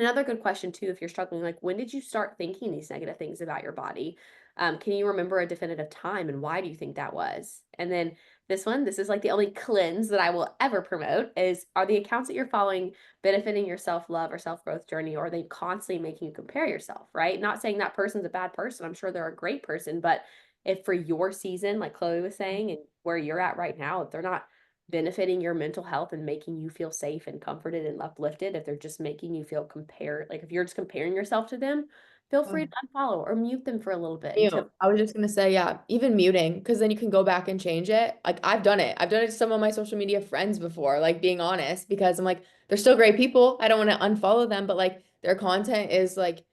another good question too, if you're struggling, like when did you start thinking these negative things about your body? Can you remember a definitive time and why do you think that was? And then this is like the only cleanse that I will ever promote is, are the accounts that you're following benefiting your self-love or self-growth journey, or are they constantly making you compare yourself, right? Not saying that person's a bad person. I'm sure they're a great person, but if for your season, like Chloe was saying, and where you're at right now, if they're not benefiting your mental health and making you feel safe and comforted and uplifted, if they're just making you feel compared, like if you're just comparing yourself to them, feel free to unfollow or mute them for a little bit. Mute. I was just gonna say, yeah, even muting, because then you can go back and change it. Like I've done it. I've done it to some of my social media friends before, like being honest, because I'm like, they're still great people. I don't want to unfollow them, but like their content is like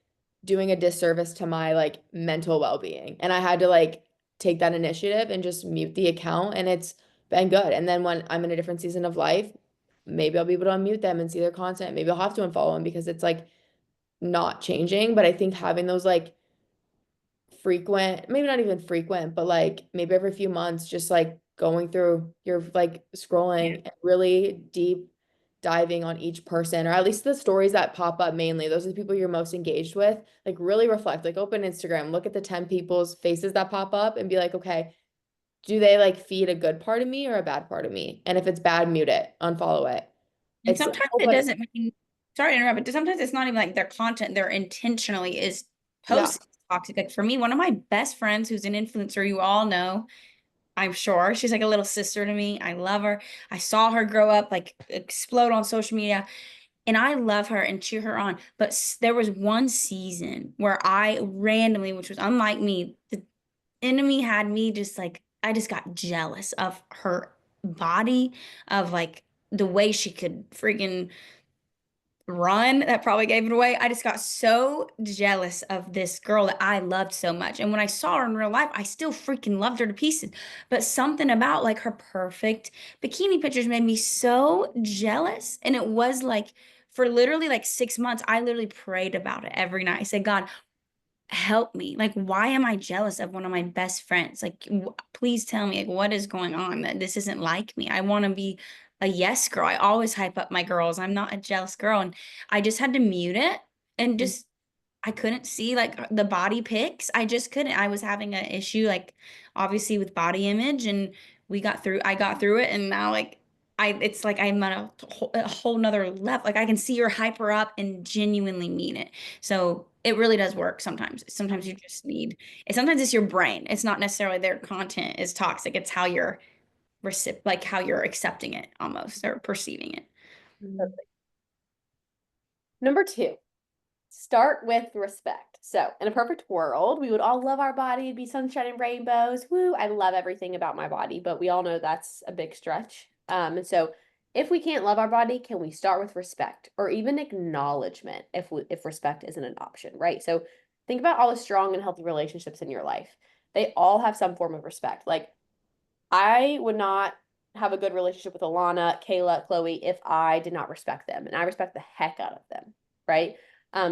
doing a disservice to my like mental well-being. And I had to like take that initiative and just mute the account, and it's been good. And then when I'm in a different season of life, maybe I'll be able to unmute them and see their content. Maybe I'll have to unfollow them because it's like not changing. But I think having those like frequent, maybe not even frequent, but like maybe every few months, just like going through your like scrolling and really deep diving on each person, or at least the stories that pop up mainly. Those are the people you're most engaged with. Like really reflect, like open Instagram, look at the 10 people's faces that pop up and be like, okay, do they like feed a good part of me or a bad part of me? And if it's bad, mute it, unfollow it. And It's sometimes simple, it but doesn't mean, sorry to interrupt, but sometimes it's not even like their content, they're intentionally is yeah. posting toxic. Like for me, one of my best friends who's an influencer, you all know, I'm sure. She's like a little sister to me. I love her. I saw her grow up, like explode on social media, and I love her and cheer her on. But there was one season where I randomly, which was unlike me, the enemy had me just like, I just got jealous of her body, of like the way she could freaking run. That probably gave it away. I just got so jealous of this girl that I loved so much. And when I saw her in real life, I still freaking loved her to pieces. But something about like her perfect bikini pictures made me so jealous. And it was like for literally like 6 months, I literally prayed about it every night. I said, God, help me. Like, why am I jealous of one of my best friends? Like, please tell me, like, what is going on that this isn't like me? I want to be a yes girl. I always hype up my girls. I'm not a jealous girl. And I just had to mute it and just, I couldn't see like the body pics. I just couldn't. I was having an issue, like, obviously with body image, and I got through it. And now, like, it's like I'm on a whole nother level. Like, I can see her hyper up and genuinely mean it. So it really does work sometimes. Sometimes you just need, and sometimes it's your brain. It's not necessarily their content is toxic. It's how you're like how you're accepting it almost or perceiving it. Number 2, start with respect. So in a perfect world, we would all love our body, it'd be sunshine and rainbows. Woo, I love everything about my body, but we all know that's a big stretch. And so if we can't love our body, can we start with respect or even acknowledgement if respect isn't an option, right? So think about all the strong and healthy relationships in your life. They all have some form of respect. Like, I would not have a good relationship with Alana, Kayla, Chloe if I did not respect them, and I respect the heck out of them, right?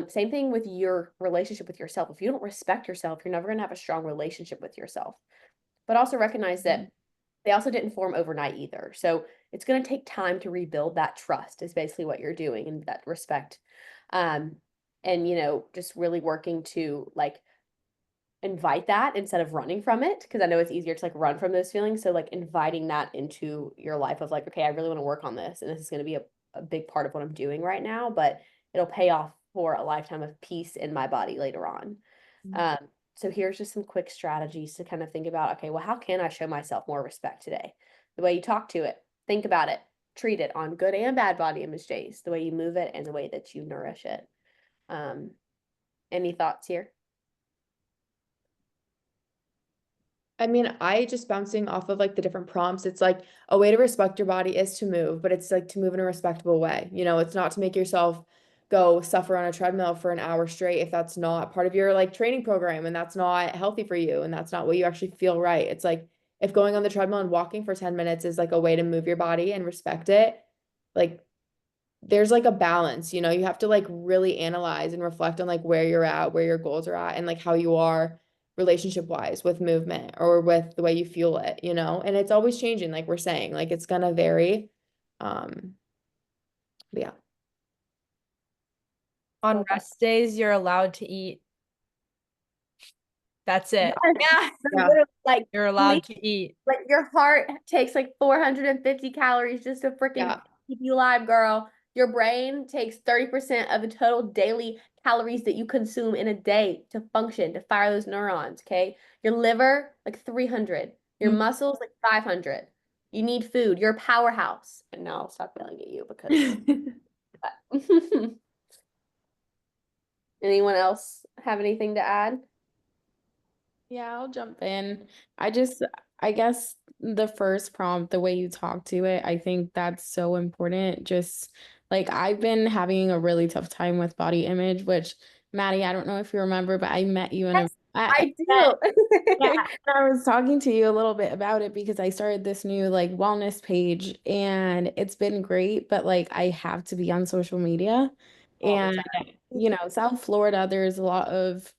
Same thing with your relationship with yourself. If you don't respect yourself, you're never going to have a strong relationship with yourself. But also recognize that they also didn't form overnight either. So it's going to take time to rebuild that trust is basically what you're doing, and that respect. And, just really working to like invite that instead of running from it, because I know it's easier to like run from those feelings. So like inviting that into your life of like, okay, I really want to work on this, and this is going to be a big part of what I'm doing right now, but it'll pay off for a lifetime of peace in my body later on. So here's just some quick strategies to kind of think about, okay, well, how can I show myself more respect today? The way you talk to it, think about it, treat it on good and bad body image days, the way you move it and the way that you nourish it. Any thoughts here? I mean, I just bouncing off of like the different prompts, it's like a way to respect your body is to move, but it's like to move in a respectable way. It's not to make yourself go suffer on a treadmill for an hour straight if that's not part of your like training program and that's not healthy for you and that's not what you actually feel right. It's like if going on the treadmill and walking for 10 minutes is like a way to move your body and respect it, like there's like a balance, you have to like really analyze and reflect on like where you're at, where your goals are at, and like how you are relationship wise with movement or with the way you feel it, and it's always changing, like we're saying, like it's gonna vary. But yeah. On rest days, you're allowed to eat. That's it. Yeah. Yeah. Like You're allowed to eat. like your heart takes like 450 calories just to freaking keep you alive, girl. Your brain takes 30% of the total daily calories that you consume in a day to function, to fire those neurons, okay? Your liver, like 300. Your muscles, like 500. You need food. You're a powerhouse. And now I'll stop yelling at you because anyone else have anything to add? Yeah, I'll jump in. I guess the first prompt, the way you talk to it, I think that's so important. Just like I've been having a really tough time with body image, which Maddie, I don't know if you remember, but I met you in I do. yeah, and I was talking to you a little bit about it because I started this new like wellness page and it's been great, but like I have to be on social media. All the And time. South Florida, there's a lot of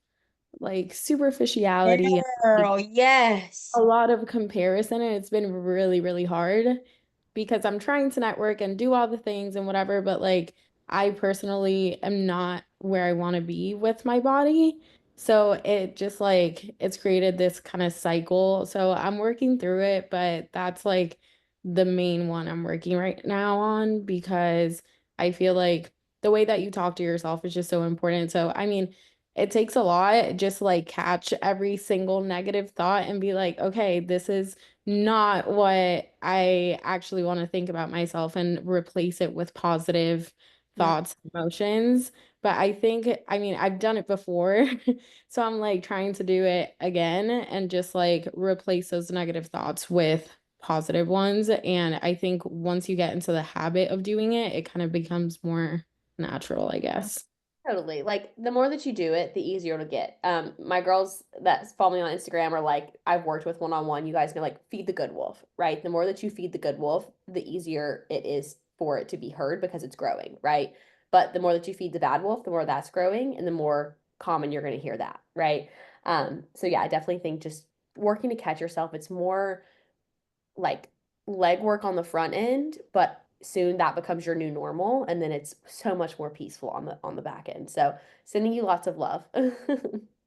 like superficiality and Girl, yes. a lot of comparison, and it's been really, really hard because I'm trying to network and do all the things and whatever, but like I personally am not where I want to be with my body. So it just like it's created this kind of cycle. So I'm working through it, but that's like the main one I'm working right now on because I feel like the way that you talk to yourself is just so important. So I mean, it takes a lot just like catch every single negative thought and be like, okay, this is not what I actually want to think about myself and replace it with positive thoughts, emotions. But I mean, I've done it before. So I'm like trying to do it again and just like replace those negative thoughts with positive ones. And I think once you get into the habit of doing it, it kind of becomes more natural, I guess. Totally. Like the more that you do it, the easier it'll get. My girls that follow me on Instagram are like, I've worked with one-on-one. You guys know, like, feed the good wolf, right? The more that you feed the good wolf, the easier it is for it to be heard because it's growing, right? But the more that you feed the bad wolf, the more that's growing and the more common you're going to hear that, right? So yeah, I definitely think just working to catch yourself, it's more like leg work on the front end, but soon that becomes your new normal, and then it's so much more peaceful on the back end. So sending you lots of love.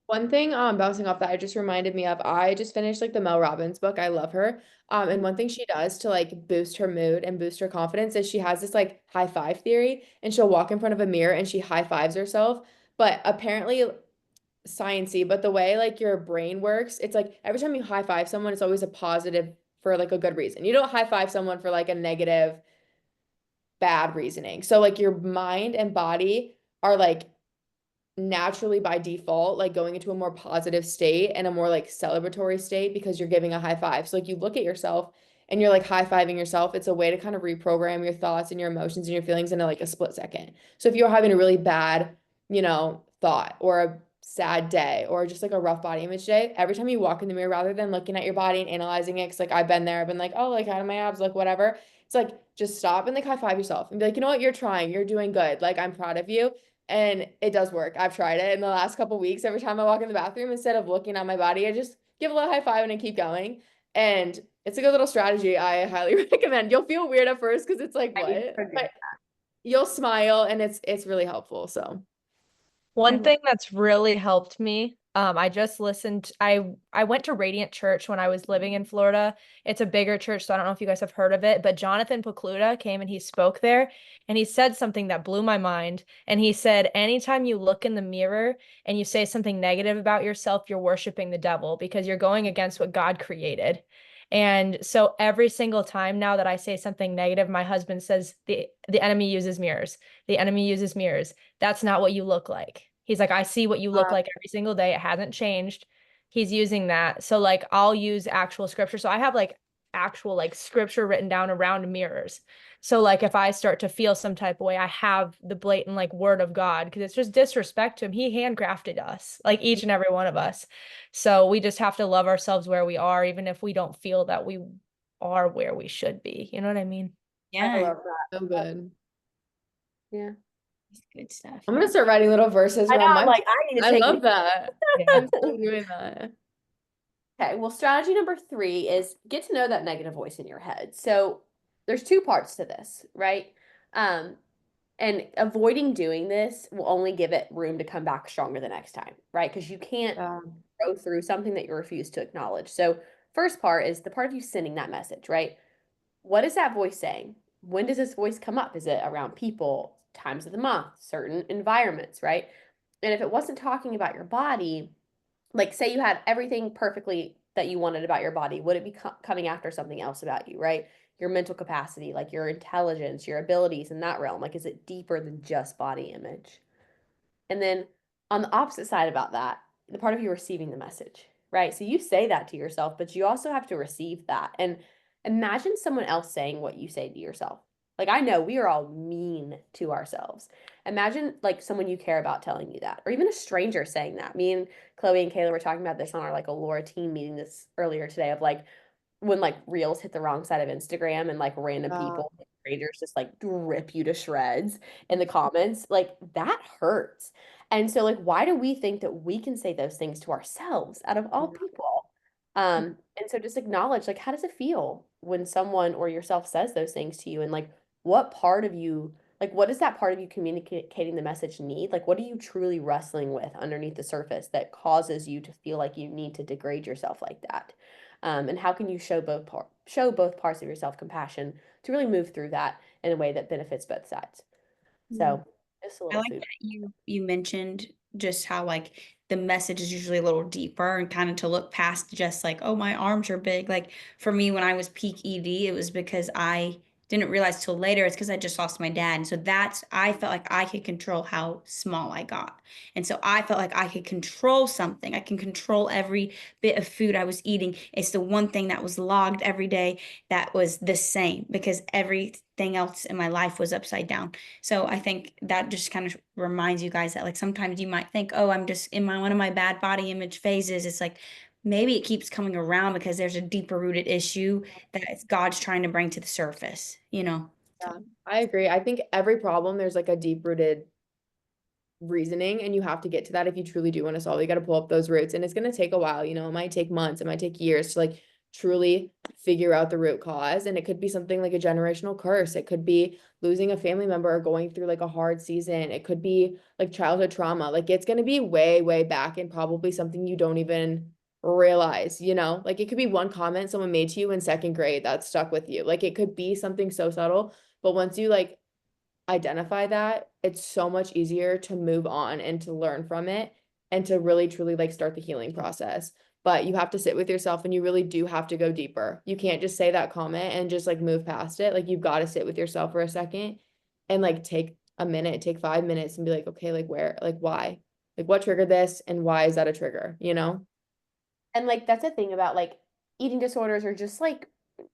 One thing, bouncing off that, it just reminded me of, I just finished like the Mel Robbins book. I love her. And one thing she does to like boost her mood and boost her confidence is she has this like high five theory, and she'll walk in front of a mirror and she high fives herself. But apparently sciencey, but the way like your brain works, it's like every time you high five someone, it's always a positive for like a good reason. You don't high five someone for like a negative, bad reasoning. So like your mind and body are like naturally by default like going into a more positive state and a more like celebratory state because you're giving a high five. So like you look at yourself and you're like high-fiving yourself. It's a way to kind of reprogram your thoughts and your emotions and your feelings in like a split second. So if you're having a really bad, thought or a sad day or just like a rough body image day, every time you walk in the mirror, rather than looking at your body and analyzing it, because like I've been there, I've been like, oh, like how do my abs look, whatever. It's like just stop and like high five yourself and be like, you know what, you're trying, you're doing good. Like I'm proud of you. And it does work. I've tried it in the last couple weeks. Every time I walk in the bathroom, instead of looking at my body, I just give a little high five and I keep going. And it's a good little strategy. I highly recommend. You'll feel weird at first because it's like, what? But you'll smile and it's really helpful. So one thing that's really helped me, I just listened, I went to Radiant Church when I was living in Florida. It's a bigger church, so I don't know if you guys have heard of it, but Jonathan Pokluda came and he spoke there, and he said something that blew my mind. And he said, anytime you look in the mirror and you say something negative about yourself, you're worshiping the devil because you're going against what God created. And so every single time now that I say something negative, my husband says the enemy uses mirrors. The enemy uses mirrors. That's not what you look like. He's like, I see what you look like every single day. It hasn't changed. He's using that. So like I'll use actual scripture. So I have like actual like scripture written down around mirrors. So like if I start to feel some type of way, I have the blatant like word of God, because it's just disrespect to him. He handcrafted us, like each and every one of us. So we just have to love ourselves where we are, even if we don't feel that we are where we should be. You know what I mean? I Yeah, love that. so good. Yeah. it's good stuff. I'm gonna start writing little verses I know, around I'm my like, I need to I take love that. Yeah. I'm still doing that. Okay, well, strategy number 3 is get to know that negative voice in your head. So there's 2 parts to this, right? And avoiding doing this will only give it room to come back stronger the next time, right? Because you can't go through something that you refuse to acknowledge. So first part is the part of you sending that message, right? What is that voice saying? When does this voice come up? Is it around people, times of the month, certain environments, right? And if it wasn't talking about your body, like say you had everything perfectly that you wanted about your body, would it be coming after something else about you, right? Your mental capacity, like your intelligence, your abilities in that realm, like is it deeper than just body image? And then on the opposite side about that, the part of you receiving the message, right? So you say that to yourself, but you also have to receive that. And imagine someone else saying what you say to yourself. Like I know we are all mean to ourselves. Imagine like someone you care about telling you that, or even a stranger saying that. Me and Chloe and Kayla were talking about this on our like a Laura team meeting this earlier today, of like when like reels hit the wrong side of Instagram and like random people, strangers just like rip you to shreds in the comments, like that hurts. And so like why do we think that we can say those things to ourselves out of all people? And so just acknowledge, like, how does it feel when someone or yourself says those things to you? And like what part of you, like what does that part of you communicating the message need? Like what are you truly wrestling with underneath the surface that causes you to feel like you need to degrade yourself like that? And how can you show both parts of your self-compassion to really move through that in a way that benefits both sides? So just a I little like food. that you mentioned just how like the message is usually a little deeper, and kind of to look past just like, oh, my arms are big. Like for me, when I was peak ED, it was because I didn't realize till later it's because I just lost my dad. And so I felt like I could control how small I got. And so I felt like I could control something. I can control every bit of food I was eating. It's the one thing that was logged every day that was the same, because everything else in my life was upside down. So I think that just kind of reminds you guys that like sometimes you might think, oh, I'm just in one of my bad body image phases. It's like maybe it keeps coming around because there's a deeper rooted issue that God's trying to bring to the surface, you know? Yeah, I agree. I think every problem there's like a deep rooted reasoning, and you have to get to that if you truly do want to solve. You got to pull up those roots, and it's going to take a while. You know, it might take months, it might take years to like truly figure out the root cause. And it could be something like a generational curse. It could be losing a family member or going through like a hard season. It could be like childhood trauma. Like it's going to be way, way back and probably something you don't even realize, you know, like it could be one comment someone made to you in second grade that stuck with you. Like it could be something so subtle, but once you like identify that, it's so much easier to move on and to learn from it and to really truly like start the healing process. But you have to sit with yourself and you really do have to go deeper. You can't just say that comment and just like move past it. Like you've got to sit with yourself for a second and like take a minute, take 5 minutes and be like, okay, like where, like why? Like what triggered this and why is that a trigger, you know? And like that's the thing about like eating disorders or just like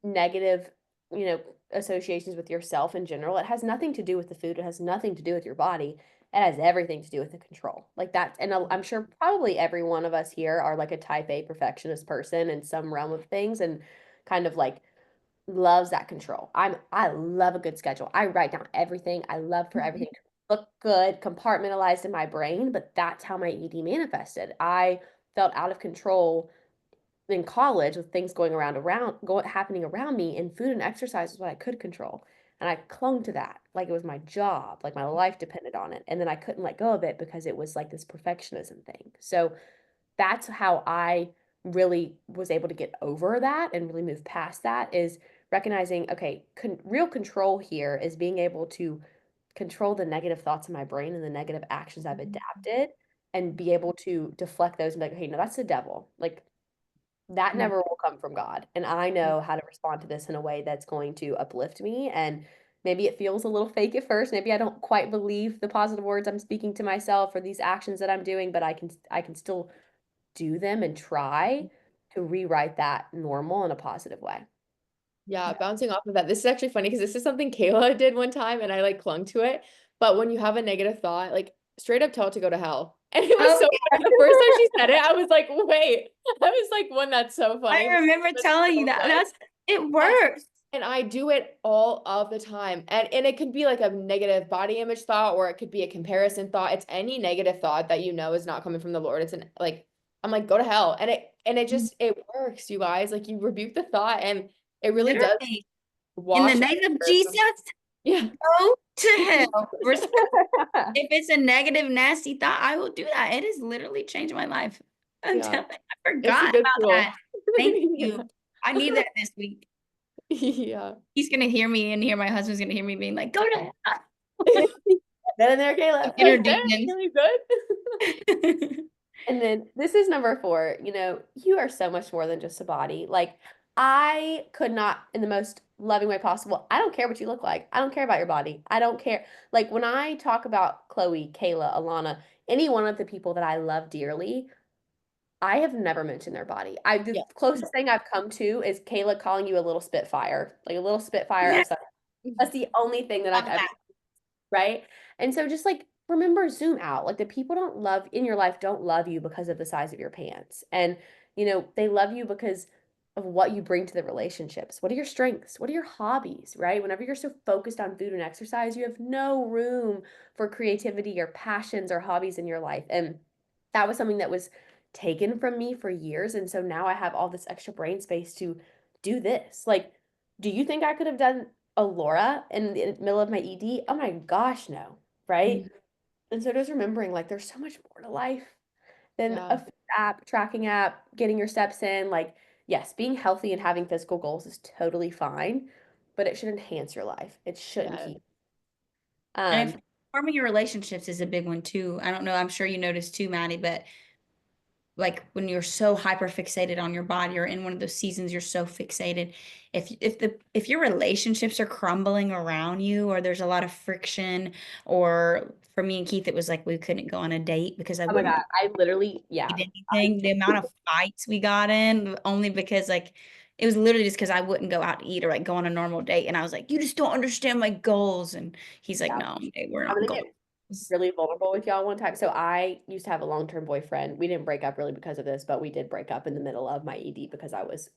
negative, you know, associations with yourself in general. It has nothing to do with the food. It has nothing to do with your body. It has everything to do with the control. Like that, and I'm sure probably every one of us here are like a type A perfectionist person in some realm of things and kind of like loves that control. I love a good schedule. I write down everything. I love for everything to look good, compartmentalized in my brain, but that's how my ED manifested. I felt out of control in college with things happening around me, and food and exercise was what I could control. And I clung to that like it was my job, like my life depended on it. And then I couldn't let go of it because it was like this perfectionism thing. So that's how I really was able to get over that and really move past that, is recognizing, okay, real control here is being able to control the negative thoughts in my brain and the negative actions I've adapted and be able to deflect those and be like, hey, no, that's the devil. Like that never will come from God. And I know how to respond to this in a way that's going to uplift me. And maybe it feels a little fake at first. Maybe I don't quite believe the positive words I'm speaking to myself or these actions that I'm doing, but I can still do them and try to rewrite that normal in a positive way. Yeah, bouncing off of that. This is actually funny because this is something Kayla did one time and I like clung to it. But when you have a negative thought, like straight up tell it to go to hell. And it was so funny. The first time she said it, I was like, wait. I was like, one, that's so funny. I remember telling you that. It works. And I do it all of the time. And it could be like a negative body image thought, or it could be a comparison thought. It's any negative thought that you know is not coming from the Lord. It's I'm like, go to hell. And it just, it works, you guys. Like you rebuke the thought and it really does wash in the name of Jesus. Yeah. Go to hell. If it's a negative, nasty thought, I will do that. It has literally changed my life. I forgot about that. Thank you. I need that this week. Yeah. He's gonna hear me and my husband's gonna hear me being like, go to hell. Get in there, Kayla. Inner demons. Really good. And then this is number 4. You know, you are so much more than just a body. Like I could not, in the most loving way possible, I don't care what you look like. I don't care about your body. I don't care. Like when I talk about Chloe, Kayla, Alana, any one of the people that I love dearly, I have never mentioned their body. The closest thing I've come to is Kayla calling you a little Spitfire, like a little Spitfire. Yeah. That's the only thing that I've ever, right? And so just like, remember, zoom out. Like the people in your life don't love you because of the size of your pants. And, you know, they love you because of what you bring to the relationships. What are your strengths? What are your hobbies, right? Whenever you're so focused on food and exercise, you have no room for creativity or passions or hobbies in your life. And that was something that was taken from me for years. And so now I have all this extra brain space to do this. Like, do you think I could have done a Laura in the middle of my ED? Oh my gosh, no, right? Mm-hmm. And so just remembering, like, there's so much more to life than a food app, tracking app, getting your steps in. Like, yes, being healthy and having physical goals is totally fine, but it should enhance your life. It shouldn't keep. And forming your relationships is a big one too. I don't know, I'm sure you noticed too, Maddie, but like when you're so hyper fixated on your body or in one of those seasons you're so fixated, if your relationships are crumbling around you or there's a lot of friction, or for me and Keith it was like we couldn't go on a date because I wouldn't I literally anything. The amount of fights we got in only because like it was literally just because I wouldn't go out to eat or like go on a normal date, and I was like, you just don't understand my goals, and he's like, no, we're not going. Really vulnerable with y'all one time. So I used to have a long-term boyfriend. We didn't break up really because of this, but we did break up in the middle of my ED because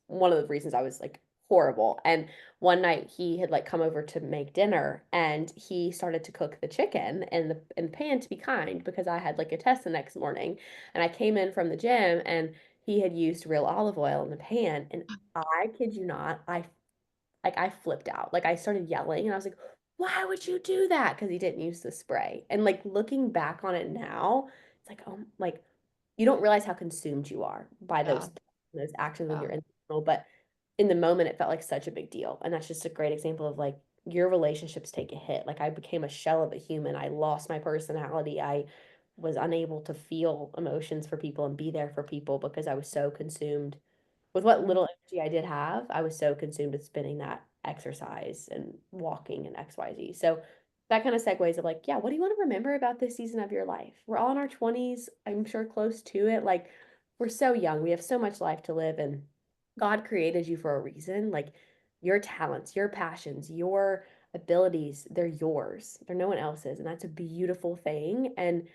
one of the reasons I was like horrible. And one night he had like come over to make dinner and he started to cook the chicken in the pan, to be kind, because I had like a test the next morning. And I came in from the gym and he had used real olive oil in the pan. And I kid you not, I flipped out. Like I started yelling and I was like, why would you do that? Because he didn't use the spray. And like looking back on it now, it's like, oh, like you don't realize how consumed you are by Yeah. those actions when Yeah. you're in the middle. But in the moment, it felt like such a big deal. And that's just a great example of like your relationships take a hit. Like I became a shell of a human. I lost my personality. I was unable to feel emotions for people and be there for people because I was so consumed with what little energy I did have. I was so consumed with spinning that exercise and walking and XYZ. So that kind of segues of like, yeah, what do you want to remember about this season of your life? We're all in our 20s, I'm sure close to it. Like we're so young. We have so much life to live, and God created you for a reason. Like your talents, your passions, your abilities, they're yours. They're no one else's. And that's a beautiful thing. And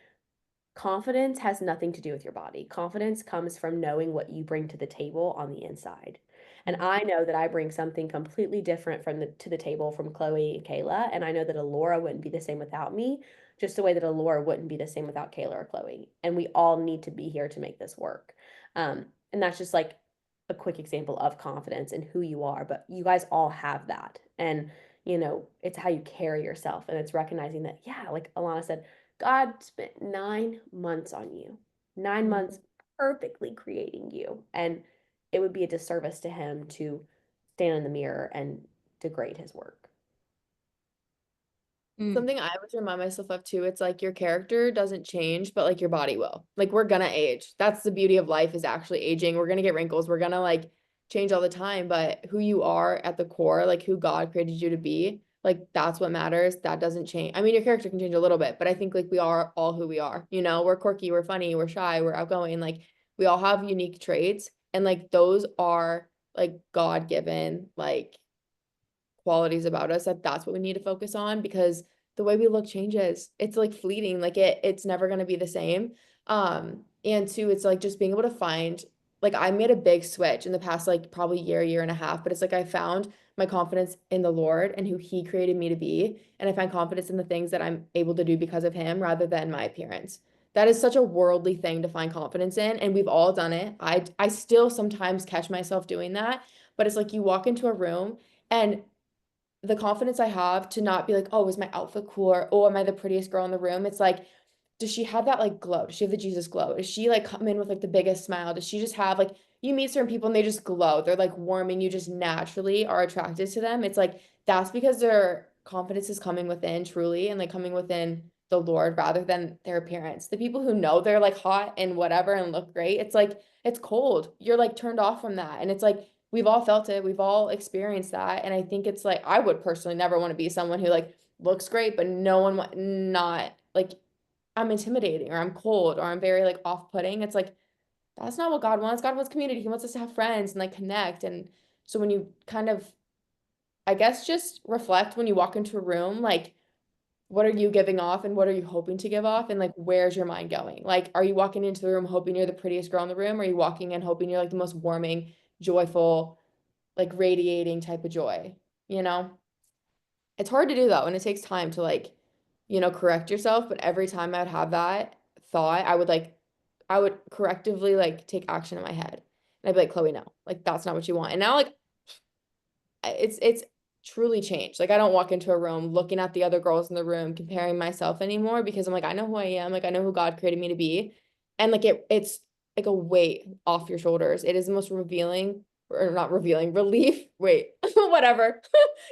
confidence has nothing to do with your body. Confidence comes from knowing what you bring to the table on the inside. And I know that I bring something completely different to the table from Chloe and Kayla. And I know that Alora wouldn't be the same without me, just the way that Alora wouldn't be the same without Kayla or Chloe. And we all need to be here to make this work. And that's just like a quick example of confidence and who you are. But you guys all have that. And, it's how you carry yourself. And it's recognizing that, yeah, like Alana said, God spent 9 months on you, 9 months perfectly creating you. And it would be a disservice to him to stand in the mirror and degrade his work. Something I always remind myself of too, it's like your character doesn't change, but like your body will. Like we're gonna age. That's the beauty of life, is actually aging. We're gonna get wrinkles. We're gonna like change all the time, but who you are at the core, like who God created you to be, like that's what matters. That doesn't change. I mean, your character can change a little bit, but I think like we are all who we are. We're quirky, we're funny, we're shy, we're outgoing. Like we all have unique traits, and like those are like God-given like qualities about us, that's what we need to focus on, because the way we look changes. It's like fleeting, like it's never going to be the same. And two, it's like just being able to find, like I made a big switch in the past like probably year and a half, but it's like I found my confidence in the Lord and who he created me to be, and I find confidence in the things that I'm able to do because of him rather than my appearance. That is such a worldly thing to find confidence in, and we've all done it. I still sometimes catch myself doing that, but it's like you walk into a room and the confidence I have to not be like, oh, is my outfit cool? Or, oh, am I the prettiest girl in the room? It's like, does she have that like glow? Does she have the Jesus glow? Does she like come in with like the biggest smile? Does she just have like, you meet certain people and they just glow. They're like warming, you just naturally are attracted to them. It's like, that's because their confidence is coming within truly, and like coming within the Lord rather than their appearance. The people who know they're like hot and whatever and look great, it's like, it's cold. You're like turned off from that. And it's like, we've all felt it. We've all experienced that. And I think it's like, I would personally never want to be someone who like looks great, but no one, not like I'm intimidating or I'm cold or I'm very like off-putting. It's like, that's not what God wants. God wants community. He wants us to have friends and like connect. And so when you kind of, I guess, just reflect when you walk into a room, like, what are you giving off and what are you hoping to give off? And like, where's your mind going? Like, are you walking into the room hoping you're the prettiest girl in the room? Or are you walking in hoping you're like the most warming, joyful, like radiating type of joy? It's hard to do though, and it takes time to like, correct yourself. But every time I would have that thought, I would correctively like take action in my head. And I'd be like, Chloe, no, like that's not what you want. And now like it's truly changed. Like I don't walk into a room looking at the other girls in the room, comparing myself anymore, because I'm like, I know who I am. Like I know who God created me to be. And like it's like a weight off your shoulders. It is the most revealing, or not revealing, relief. Wait, whatever.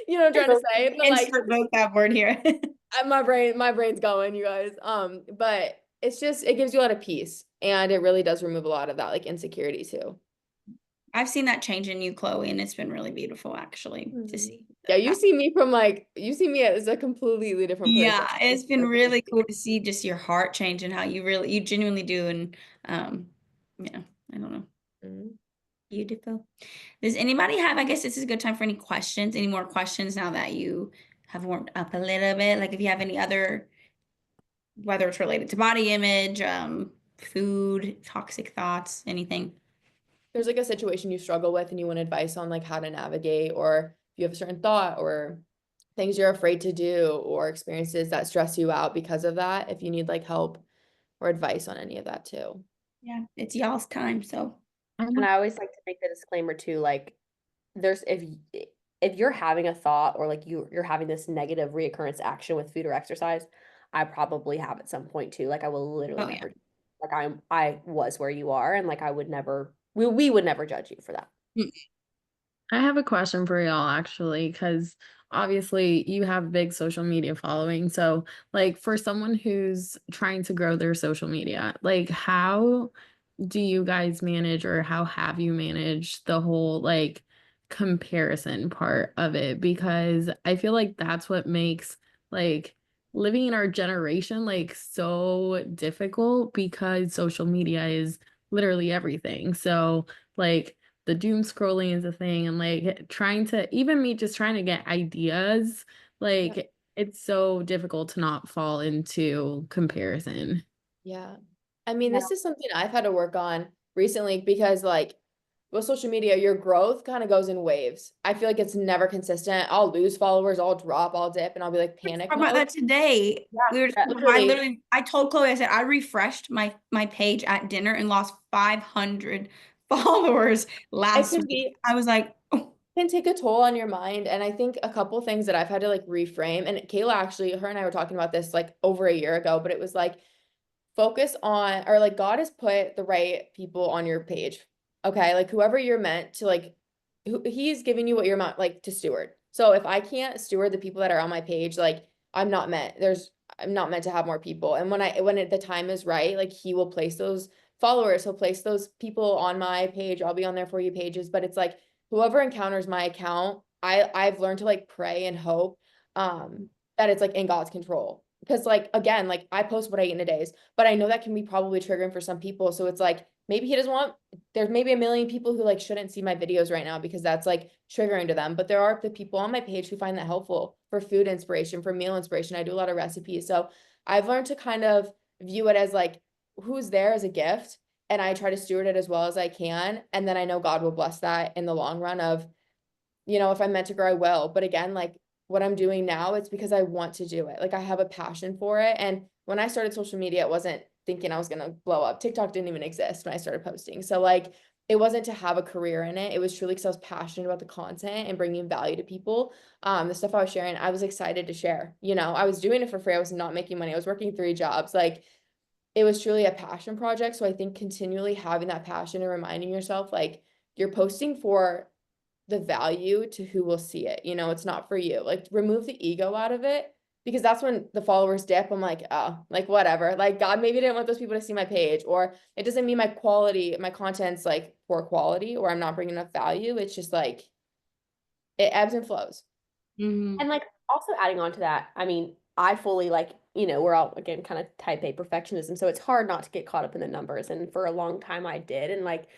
You know what I'm trying to say? But like Insert vocab word here. my brain's going, you guys. But it's just, it gives you a lot of peace, and it really does remove a lot of that like insecurity too. I've seen that change in you, Chloe, and it's been really beautiful actually to see. Yeah, you see me as a completely different person. Yeah, it's been really cool to see just your heart change and how you genuinely do. And yeah, I don't know. Mhm. Beautiful. Does anybody have, I guess this is a good time for any questions, any more questions now that you have warmed up a little bit? Like if you have any other, whether it's related to body image, food, toxic thoughts, anything. there's like a situation you struggle with and you want advice on like how to navigate, or if you have a certain thought or things you're afraid to do or experiences that stress you out because of that, if you need like help or advice on any of that too. Yeah, it's y'all's time, so. And I always like to make the disclaimer too, like there's if you're having a thought or like you're having this negative reoccurrence action with food or exercise, I probably have at some point too. Like I will literally Oh, yeah. never like I was where you are, and like I would never we would never judge you for that. I have a question for y'all actually, because obviously you have big social media following. So, like, for someone who's trying to grow their social media, like, how do you guys manage, or how have you managed the whole like comparison part of it? Because I feel like that's what makes like living in our generation like so difficult, because social media is literally everything. So, like, the doom scrolling is a thing, and like trying to, even me just trying to get ideas, like it's so difficult to not fall into comparison. Yeah. I mean, this is something I've had to work on recently because like with social media, your growth kind of goes in waves. I feel like it's never consistent. I'll lose followers, I'll drop, I'll dip, and I'll be like panic Talk about mode. that today. We were literally. I told Chloe, I said I refreshed my page at dinner and lost 500 followers last could week. be- I was like, oh, Can take a toll on your mind. And I think a couple things that I've had to like reframe, and Kayla actually, her and I were talking about this like over a year ago, but it was like focus on, or like God has put the right people on your page. Okay. Like whoever you're meant to like, he's giving you what you're meant like to steward. So if I can't steward the people that are on my page, like I'm not meant to have more people. And when the time is right, like he will place those followers, he'll place those people on my page. I'll be on there for you pages, but it's like whoever encounters my account, I've learned to like pray and hope that it's like in God's control. Because like again, like I post what I eat in a days, but I know that can be probably triggering for some people. So it's like maybe he doesn't want, there's maybe a million people who like shouldn't see my videos right now because that's like triggering to them. But there are the people on my page who find that helpful for food inspiration, for meal inspiration. I do a lot of recipes. So I've learned to kind of view it as like who's there as a gift, and I try to steward it as well as I can. And then I know God will bless that in the long run of, if I'm meant to grow, I will. But again, like what I'm doing now, it's because I want to do it. Like I have a passion for it. And when I started social media, it wasn't thinking I was going to blow up. TikTok didn't even exist when I started posting. So like it wasn't to have a career in it. It was truly because I was passionate about the content and bringing value to people. The stuff I was sharing, I was excited to share. I was doing it for free. I was not making money. I was working 3 jobs. Like it was truly a passion project. So I think continually having that passion and reminding yourself, like you're posting for the value to who will see it. It's not for you. Like remove the ego out of it, because that's when the followers dip. I'm like, oh, like whatever. Like God maybe didn't want those people to see my page, or it doesn't mean my content's like poor quality, or I'm not bringing enough value. It's just like it ebbs and flows. mhm. And like also adding on to that, I mean, I fully like, we're all again kind of type A perfectionism. So it's hard not to get caught up in the numbers. And for a long time I did. And like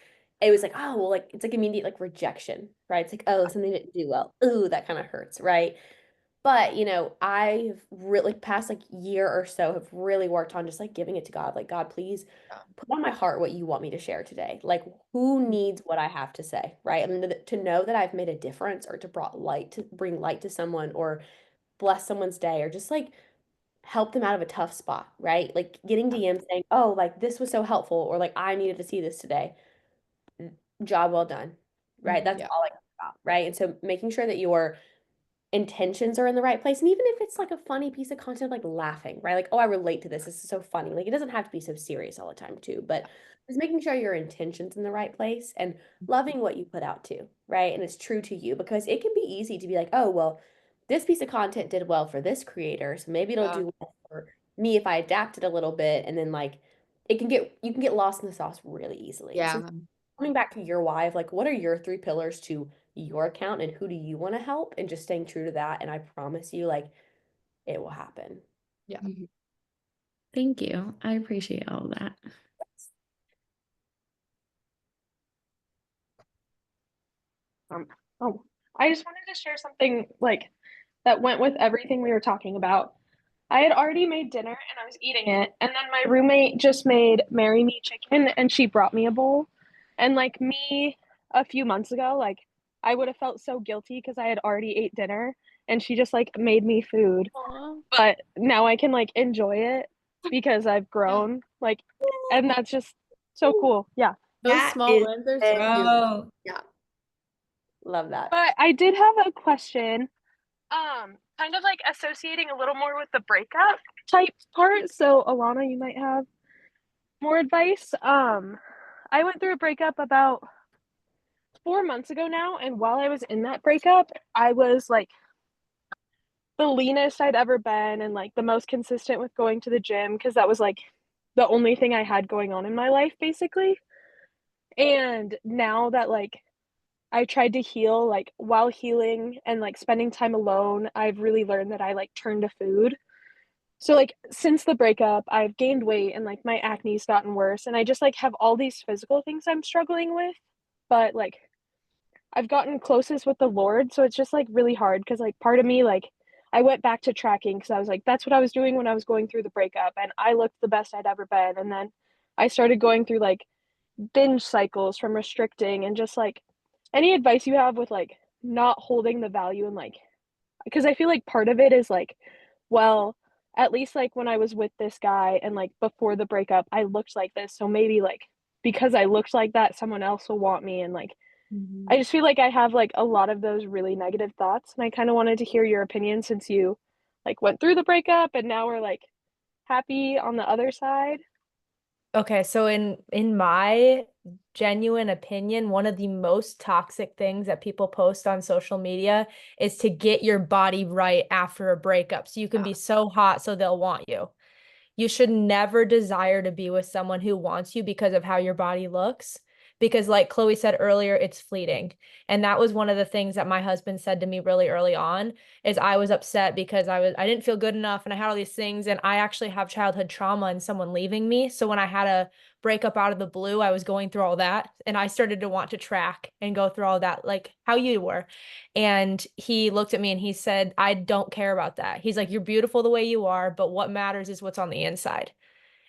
it was like, oh, well, like it's like immediate like rejection, right? It's like, oh, something didn't do well. Ooh, that kind of hurts, right? But I've really past like year or so have really worked on just like giving it to God. Like, God, please put on my heart what you want me to share today. Like, who needs what I have to say, right? And to know that I've made a difference, or to bring light to someone, or bless someone's day, or just like help them out of a tough spot, right? Like getting DMs saying, oh, like this was so helpful, or like I needed to see this today. Job well done, right? That's Yeah. all I care about, right? And so making sure that your intentions are in the right place. And even if it's like a funny piece of content, like laughing, right? Like, oh, I relate to this. This is so funny. Like, it doesn't have to be so serious all the time, too. But just making sure your intention's in the right place and loving what you put out too, right? And it's true to you, because it can be easy to be like, oh, well, this piece of content did well for this creator, so maybe it'll do well for me if I adapt it a little bit. And then like you can get lost in the sauce really easily. Yeah. So coming back to your why of like, what are your 3 pillars to your account, and who do you want to help, and just staying true to that. And I promise you, like, it will happen. Yeah. Thank you. I appreciate all that. Oh, I just wanted to share something like that went with everything we were talking about. I had already made dinner and I was eating it, and then my roommate just made Marry Me chicken and she brought me a bowl. And like me a few months ago, like I would have felt so guilty because I had already ate dinner and she just like made me food. Aw. But now I can like enjoy it because I've grown. Like, and that's just so cool. Yeah. Those That small is wins are so cute. bro. Yeah. Love that. But I did have a question. Kind of like associating a little more with the breakup type part. So Alana, you might have more advice. I went through a breakup about 4 months ago now, and while I was in that breakup, I was like the leanest I'd ever been and like the most consistent with going to the gym because that was like the only thing I had going on in my life basically. And now that like I tried to heal, like while healing and like spending time alone, I've really learned that I like turn to food. So like since the breakup, I've gained weight and like my acne's gotten worse and I just like have all these physical things I'm struggling with. But like I've gotten closest with the Lord, so it's just like really hard because like part of me like I went back to tracking because I was like that's what I was doing when I was going through the breakup and I looked the best I'd ever been and then I started going through like binge cycles from restricting and just like any advice you have with like not holding the value and like because I feel like part of it is like well at least like when I was with this guy and like before the breakup I looked like this so maybe like because I looked like that someone else will want me and like I just feel like I have like a lot of those really negative thoughts and I kind of wanted to hear your opinion since you like went through the breakup and now we're like happy on the other side. Okay, so in my genuine opinion, one of the most toxic things that people post on social media is to get your body right after a breakup. So you can be so hot so they'll want you. You should never desire to be with someone who wants you because of how your body looks. Because like Chloe said earlier, it's fleeting. And that was one of the things that my husband said to me really early on is I was upset because I didn't feel good enough and I had all these things and I actually have childhood trauma and someone leaving me. So when I had a breakup out of the blue, I was going through all that and I started to want to track and go through all that like how you were. And he looked at me and he said, I don't care about that. He's like, you're beautiful the way you are, but what matters is what's on the inside.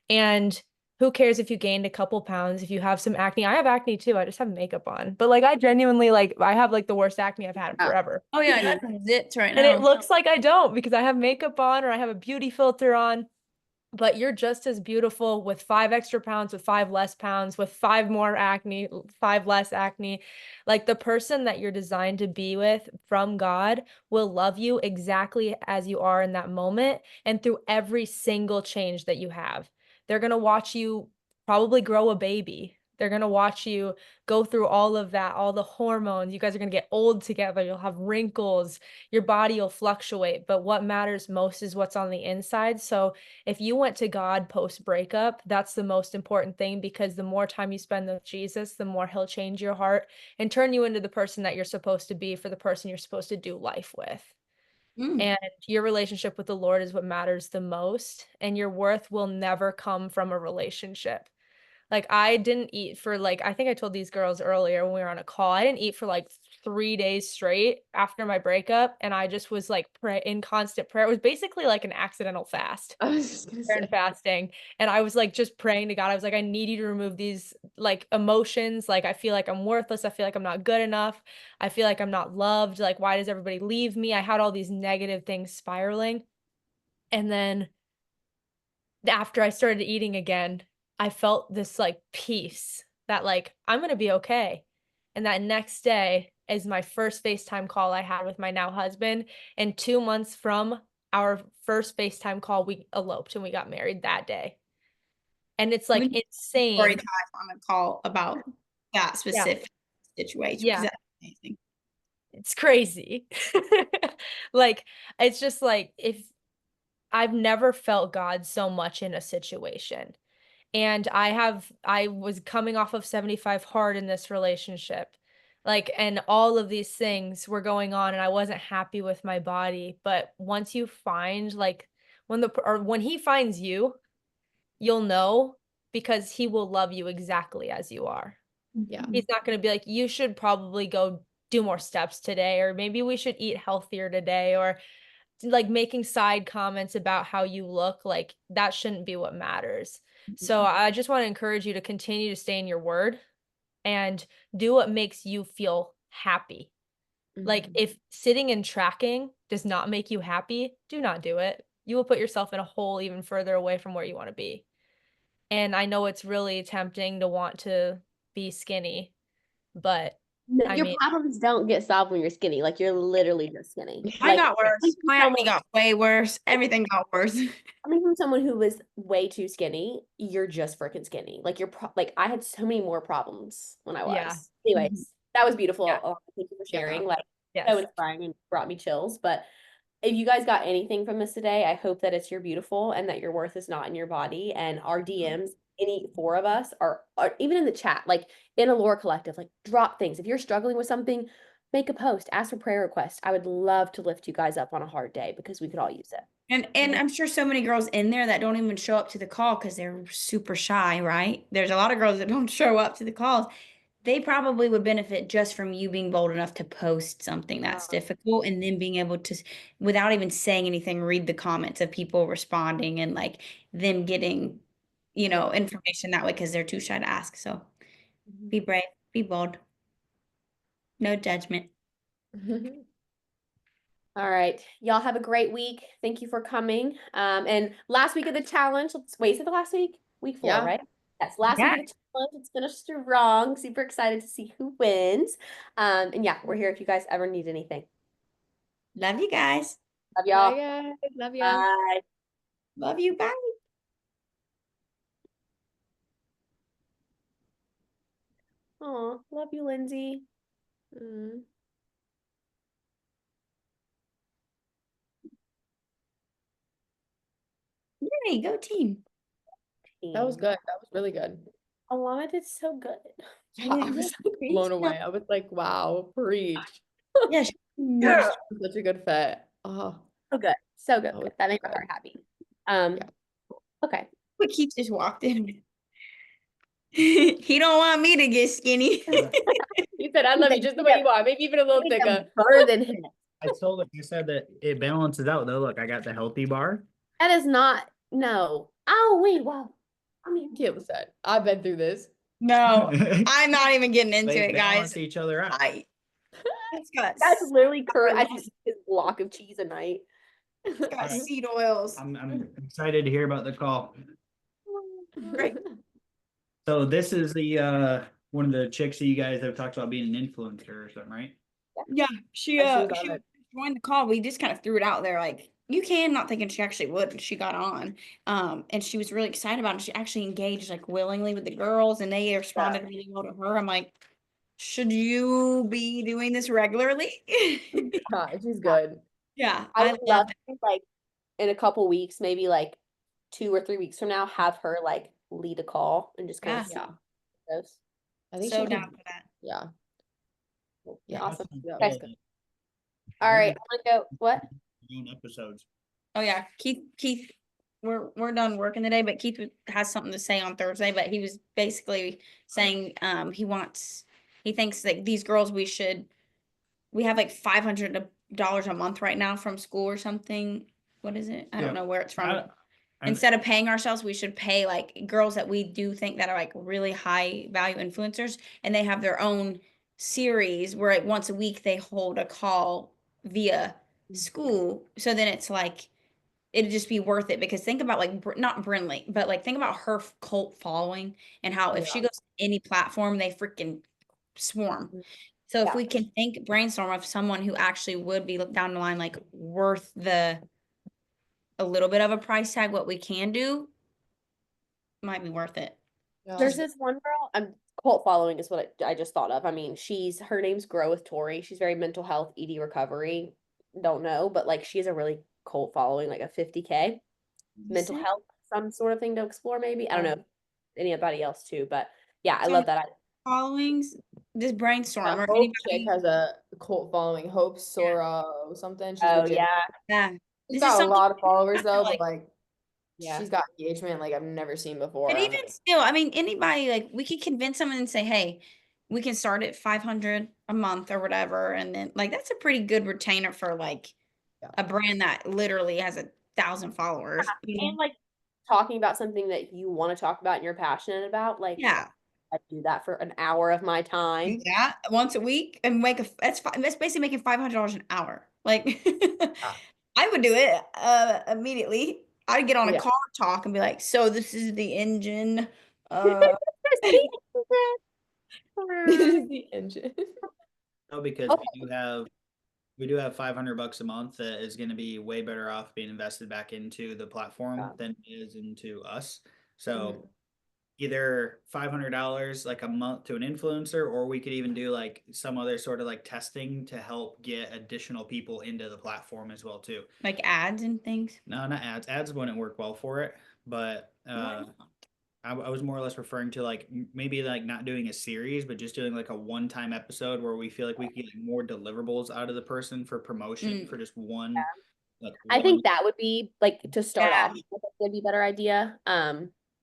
And who cares if you gained a couple pounds, if you have some acne? I have acne too. I just have makeup on. But like I genuinely like I have like the worst acne I've had in forever. Oh yeah, I got zits right And it now. looks like I don't because I have makeup on or I have a beauty filter on. But you're just as beautiful with 5 extra pounds, with 5 less pounds, with 5 more acne, 5 less acne. Like the person that you're designed to be with from God will love you exactly as you are in that moment and through every single change that you have. They're going to watch you probably grow a baby. They're going to watch you go through all of that, all the hormones. You guys are going to get old together. You'll have wrinkles. Your body will fluctuate. But what matters most is what's on the inside. So if you went to God post breakup, that's the most important thing because the more time you spend with Jesus, the more he'll change your heart and turn you into the person that you're supposed to be for the person you're supposed to do life with. And your relationship with the Lord is what matters the most. And your worth will never come from a relationship. Like I didn't eat for like, I think I told these girls earlier when we were on a call, I didn't eat for like 3 days straight after my breakup. And I just was like in constant prayer. It was basically like an accidental fast. I was just gonna Prayer and say. fasting. And I was like just praying to God. I was like, I need you to remove these like emotions. Like I feel like I'm worthless. I feel like I'm not good enough. I feel like I'm not loved. Like, why does everybody leave me? I had all these negative things spiraling. And then after I started eating again, I felt this like peace that like I'm gonna be okay. And that next day is my first FaceTime call I had with my now husband. And 2 months from our first FaceTime call, we eloped and we got married that day. And it's like insane. Story time on a call about that specific situation. Yeah. That's amazing. It's crazy. Like, it's just like if I've never felt God so much in a situation. And I was coming off of 75 hard in this relationship. Like, and all of these things were going on and I wasn't happy with my body. But once you find like when he finds you, you'll know because he will love you exactly as you are. Yeah. He's not going to be like, you should probably go do more steps today, or maybe we should eat healthier today, or like making side comments about how you look. Like that shouldn't be what matters. So I just want to encourage you to continue to stay in your word and do what makes you feel happy. Like, Mhm. if sitting and tracking does not make you happy, do not do it. You will put yourself in a hole even further away from where you want to be. And I know it's really tempting to want to be skinny, but No, I your mean, problems don't get solved when you're skinny. Like you're literally just skinny. Mine Like got worse. coming from My acne someone- got way worse. Everything got worse. coming from someone who was way too skinny, you're just freaking skinny. Like like I had so many more problems when I was. Yeah. Anyways, that was beautiful. Yeah. Thank you for Yeah. sharing. Like so yes. inspiring and brought me chills. But if you guys got anything from this today, I hope that it's you're beautiful and that your worth is not in your body. And our DMs, any four of us are even in the chat, like in a Lore Collective, like drop things. If you're struggling with something, make a post, ask for prayer requests. I would love to lift you guys up on a hard day because we could all use it. And I'm sure so many girls in there that don't even show up to the call because they're super shy, right? There's a lot of girls that don't show up to the calls. They probably would benefit just from you being bold enough to post something that's difficult and then being able to, without even saying anything, read the comments of people responding and like them getting, information that way because they're too shy to ask. So be brave, be bold. No judgment. All right. Y'all have a great week. Thank you for coming. And last week of the challenge, is it the last week? Week 4, Yeah. right? Yes, last week of the challenge. It's finished strong. Super excited to see who wins. And yeah, we're here if you guys ever need anything. Love you guys. Love y'all. Bye, guys. Love ya. Bye. Love you. Bye. Aw, love you, Lindsay. Mm. Yay, go team. That was good. That was really good. Alana did so good. Yeah, I was like blown away. I was like, wow, preach. Yeah. Yeah. Such a good fit. Oh, So good. So good. That was That made my good. heart happy. Yeah. Okay. But Keith just walked in. He don't want me to get skinny. He said, I love you just the way you are, maybe even a little thicker. Better than him. I told him, you said that it balances out though. Look, I got the healthy bar. That is not no. Oh wait, wow. I mean, Kim said, I've been through this. No, I'm not even getting into They it, balance guys. each other out. It's got, that's literally current. I just eat this block of cheese a night. it's got Alright. seed oils. I'm excited to hear about the call. Great. So this is the one of the chicks that you guys have talked about being an influencer or something, right? Yeah, she Yeah, she was on it. joined the call. We just kind of threw it out there, like you can, not thinking she actually would. And she got on, and she was really excited about it. She actually engaged like willingly with the girls, and they responded really well to her. I'm like, should you be doing this regularly? She's good. Yeah, I I would love love to, like in a couple weeks, maybe like 2 or 3 weeks from now, have her like lead a call and just kind of Yeah. those. I think so she down could, for that. yeah. Yeah. Awesome. Yeah. Guys, all right, I'm gonna go. What? Own episodes. Oh yeah, Keith, we're done working today, but Keith has something to say on Thursday. But he was basically saying he thinks that these girls we have like $500 a month right now from school or something. What is it? I don't Yeah. know where it's from. I'm- Instead of paying ourselves, we should pay like girls that we do think that are like really high value influencers, and they have their own series where like once a week they hold a call via school. So then it's like it'd just be worth it because think about like not Brinley, but like think about her cult following and how if she goes to any platform, they freaking swarm. So if Yeah. we can brainstorm of someone who actually would be down the line like worth a little bit of a price tag, what we can do might be worth it. Yeah. There's this one girl. Cult following is what I just thought of. I mean, her name's Grow with Tori. She's very mental health, ED recovery. Don't know, but like she has a really cult following, like a 50K mental health, some sort of thing to explore. Maybe I don't know anybody else too, but yeah, I So- love that. Followings, just brainstorm That or Hope chick anybody. has a cult following. Hope Sora or something. She's Oh legit. yeah, Yeah. She's This is got a something lot of followers I feel though, like- but like yeah. she's got engagement like I've never seen before. But I'm even like, still, I mean, anybody like we could convince someone and say, hey, we can start at 500 a month or whatever. And then like that's a pretty good retainer for like Yeah. a brand that literally has 1,000 followers. And like talking about something that you want to talk about and you're passionate about, like Yeah. I do that for an hour of my time. Yeah, once a week and that's basically making $500 an hour. Like I would do it immediately. I'd get on a Yeah. car talk and be like, so this is the engine. Uh This is the engine. No, because Okay. we do have $500 a month that is going to be way better off being invested back into the platform Yeah. than it is into us. So either $500 like a month to an influencer, or we could even do like some other sort of like testing to help get additional people into the platform as well too. like ads and things. No, not ads. Ads wouldn't work well for it, but Why not? I was more or less referring to like maybe like not doing a series, but just doing like a one-time episode where we feel like we get more deliverables out of the person for promotion for just one. Like I one- think that would be like to start Yeah. off. I think would be a better idea.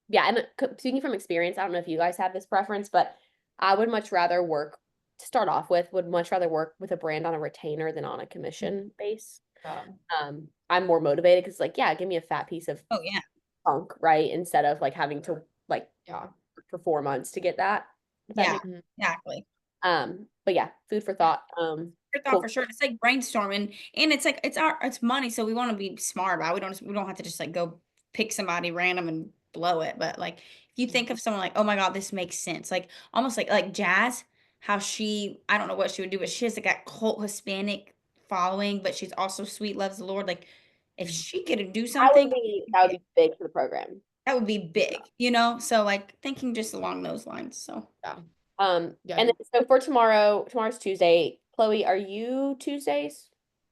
Yeah, and speaking from experience, I don't know if you guys have this preference, but I would much rather work to start off with. Would much rather work with a brand on a retainer than on a commission base. I'm more motivated because like, yeah, give me a fat piece of Oh yeah. punk, right? Instead of like having to like work for 4 months to get that. If that Yeah, makes- exactly. But yeah, food for thought. For thought Cool. for sure. It's like brainstorming, and it's like it's money, so we want to be smart about it. We don't have to just like go pick somebody random and blow it. But like if you think of someone like, oh my God, this makes sense. Like almost like Jazz, how I don't know what she would do, but she has like that cult Hispanic following, but she's also sweet, loves the Lord. Like if she could do something, that would be big for the program. that would be big, you know? So like thinking just along those lines. So Yeah. And then so for tomorrow's Tuesday. Chloe, are you Tuesdays?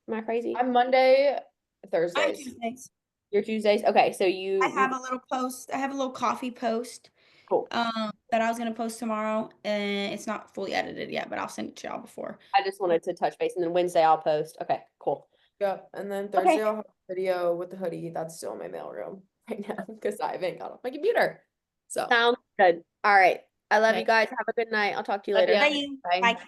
Am I crazy? I'm Monday, I Thursdays. Tuesdays. You're Tuesdays? Okay, so you I have a little post. I have a little coffee post. Cool. That I was gonna post tomorrow, and it's not fully edited yet, but I'll send it to y'all before. I just wanted to touch base, and then Wednesday I'll post. Okay, cool. Yeah, and then Thursday I'll have a video with the hoodie that's still in my mailroom right now because I haven't got off my computer. So Sounds good. All right. I love you Okay. guys. Have a good night. I'll talk to you Love later. ya. Bye. Bye. Bye.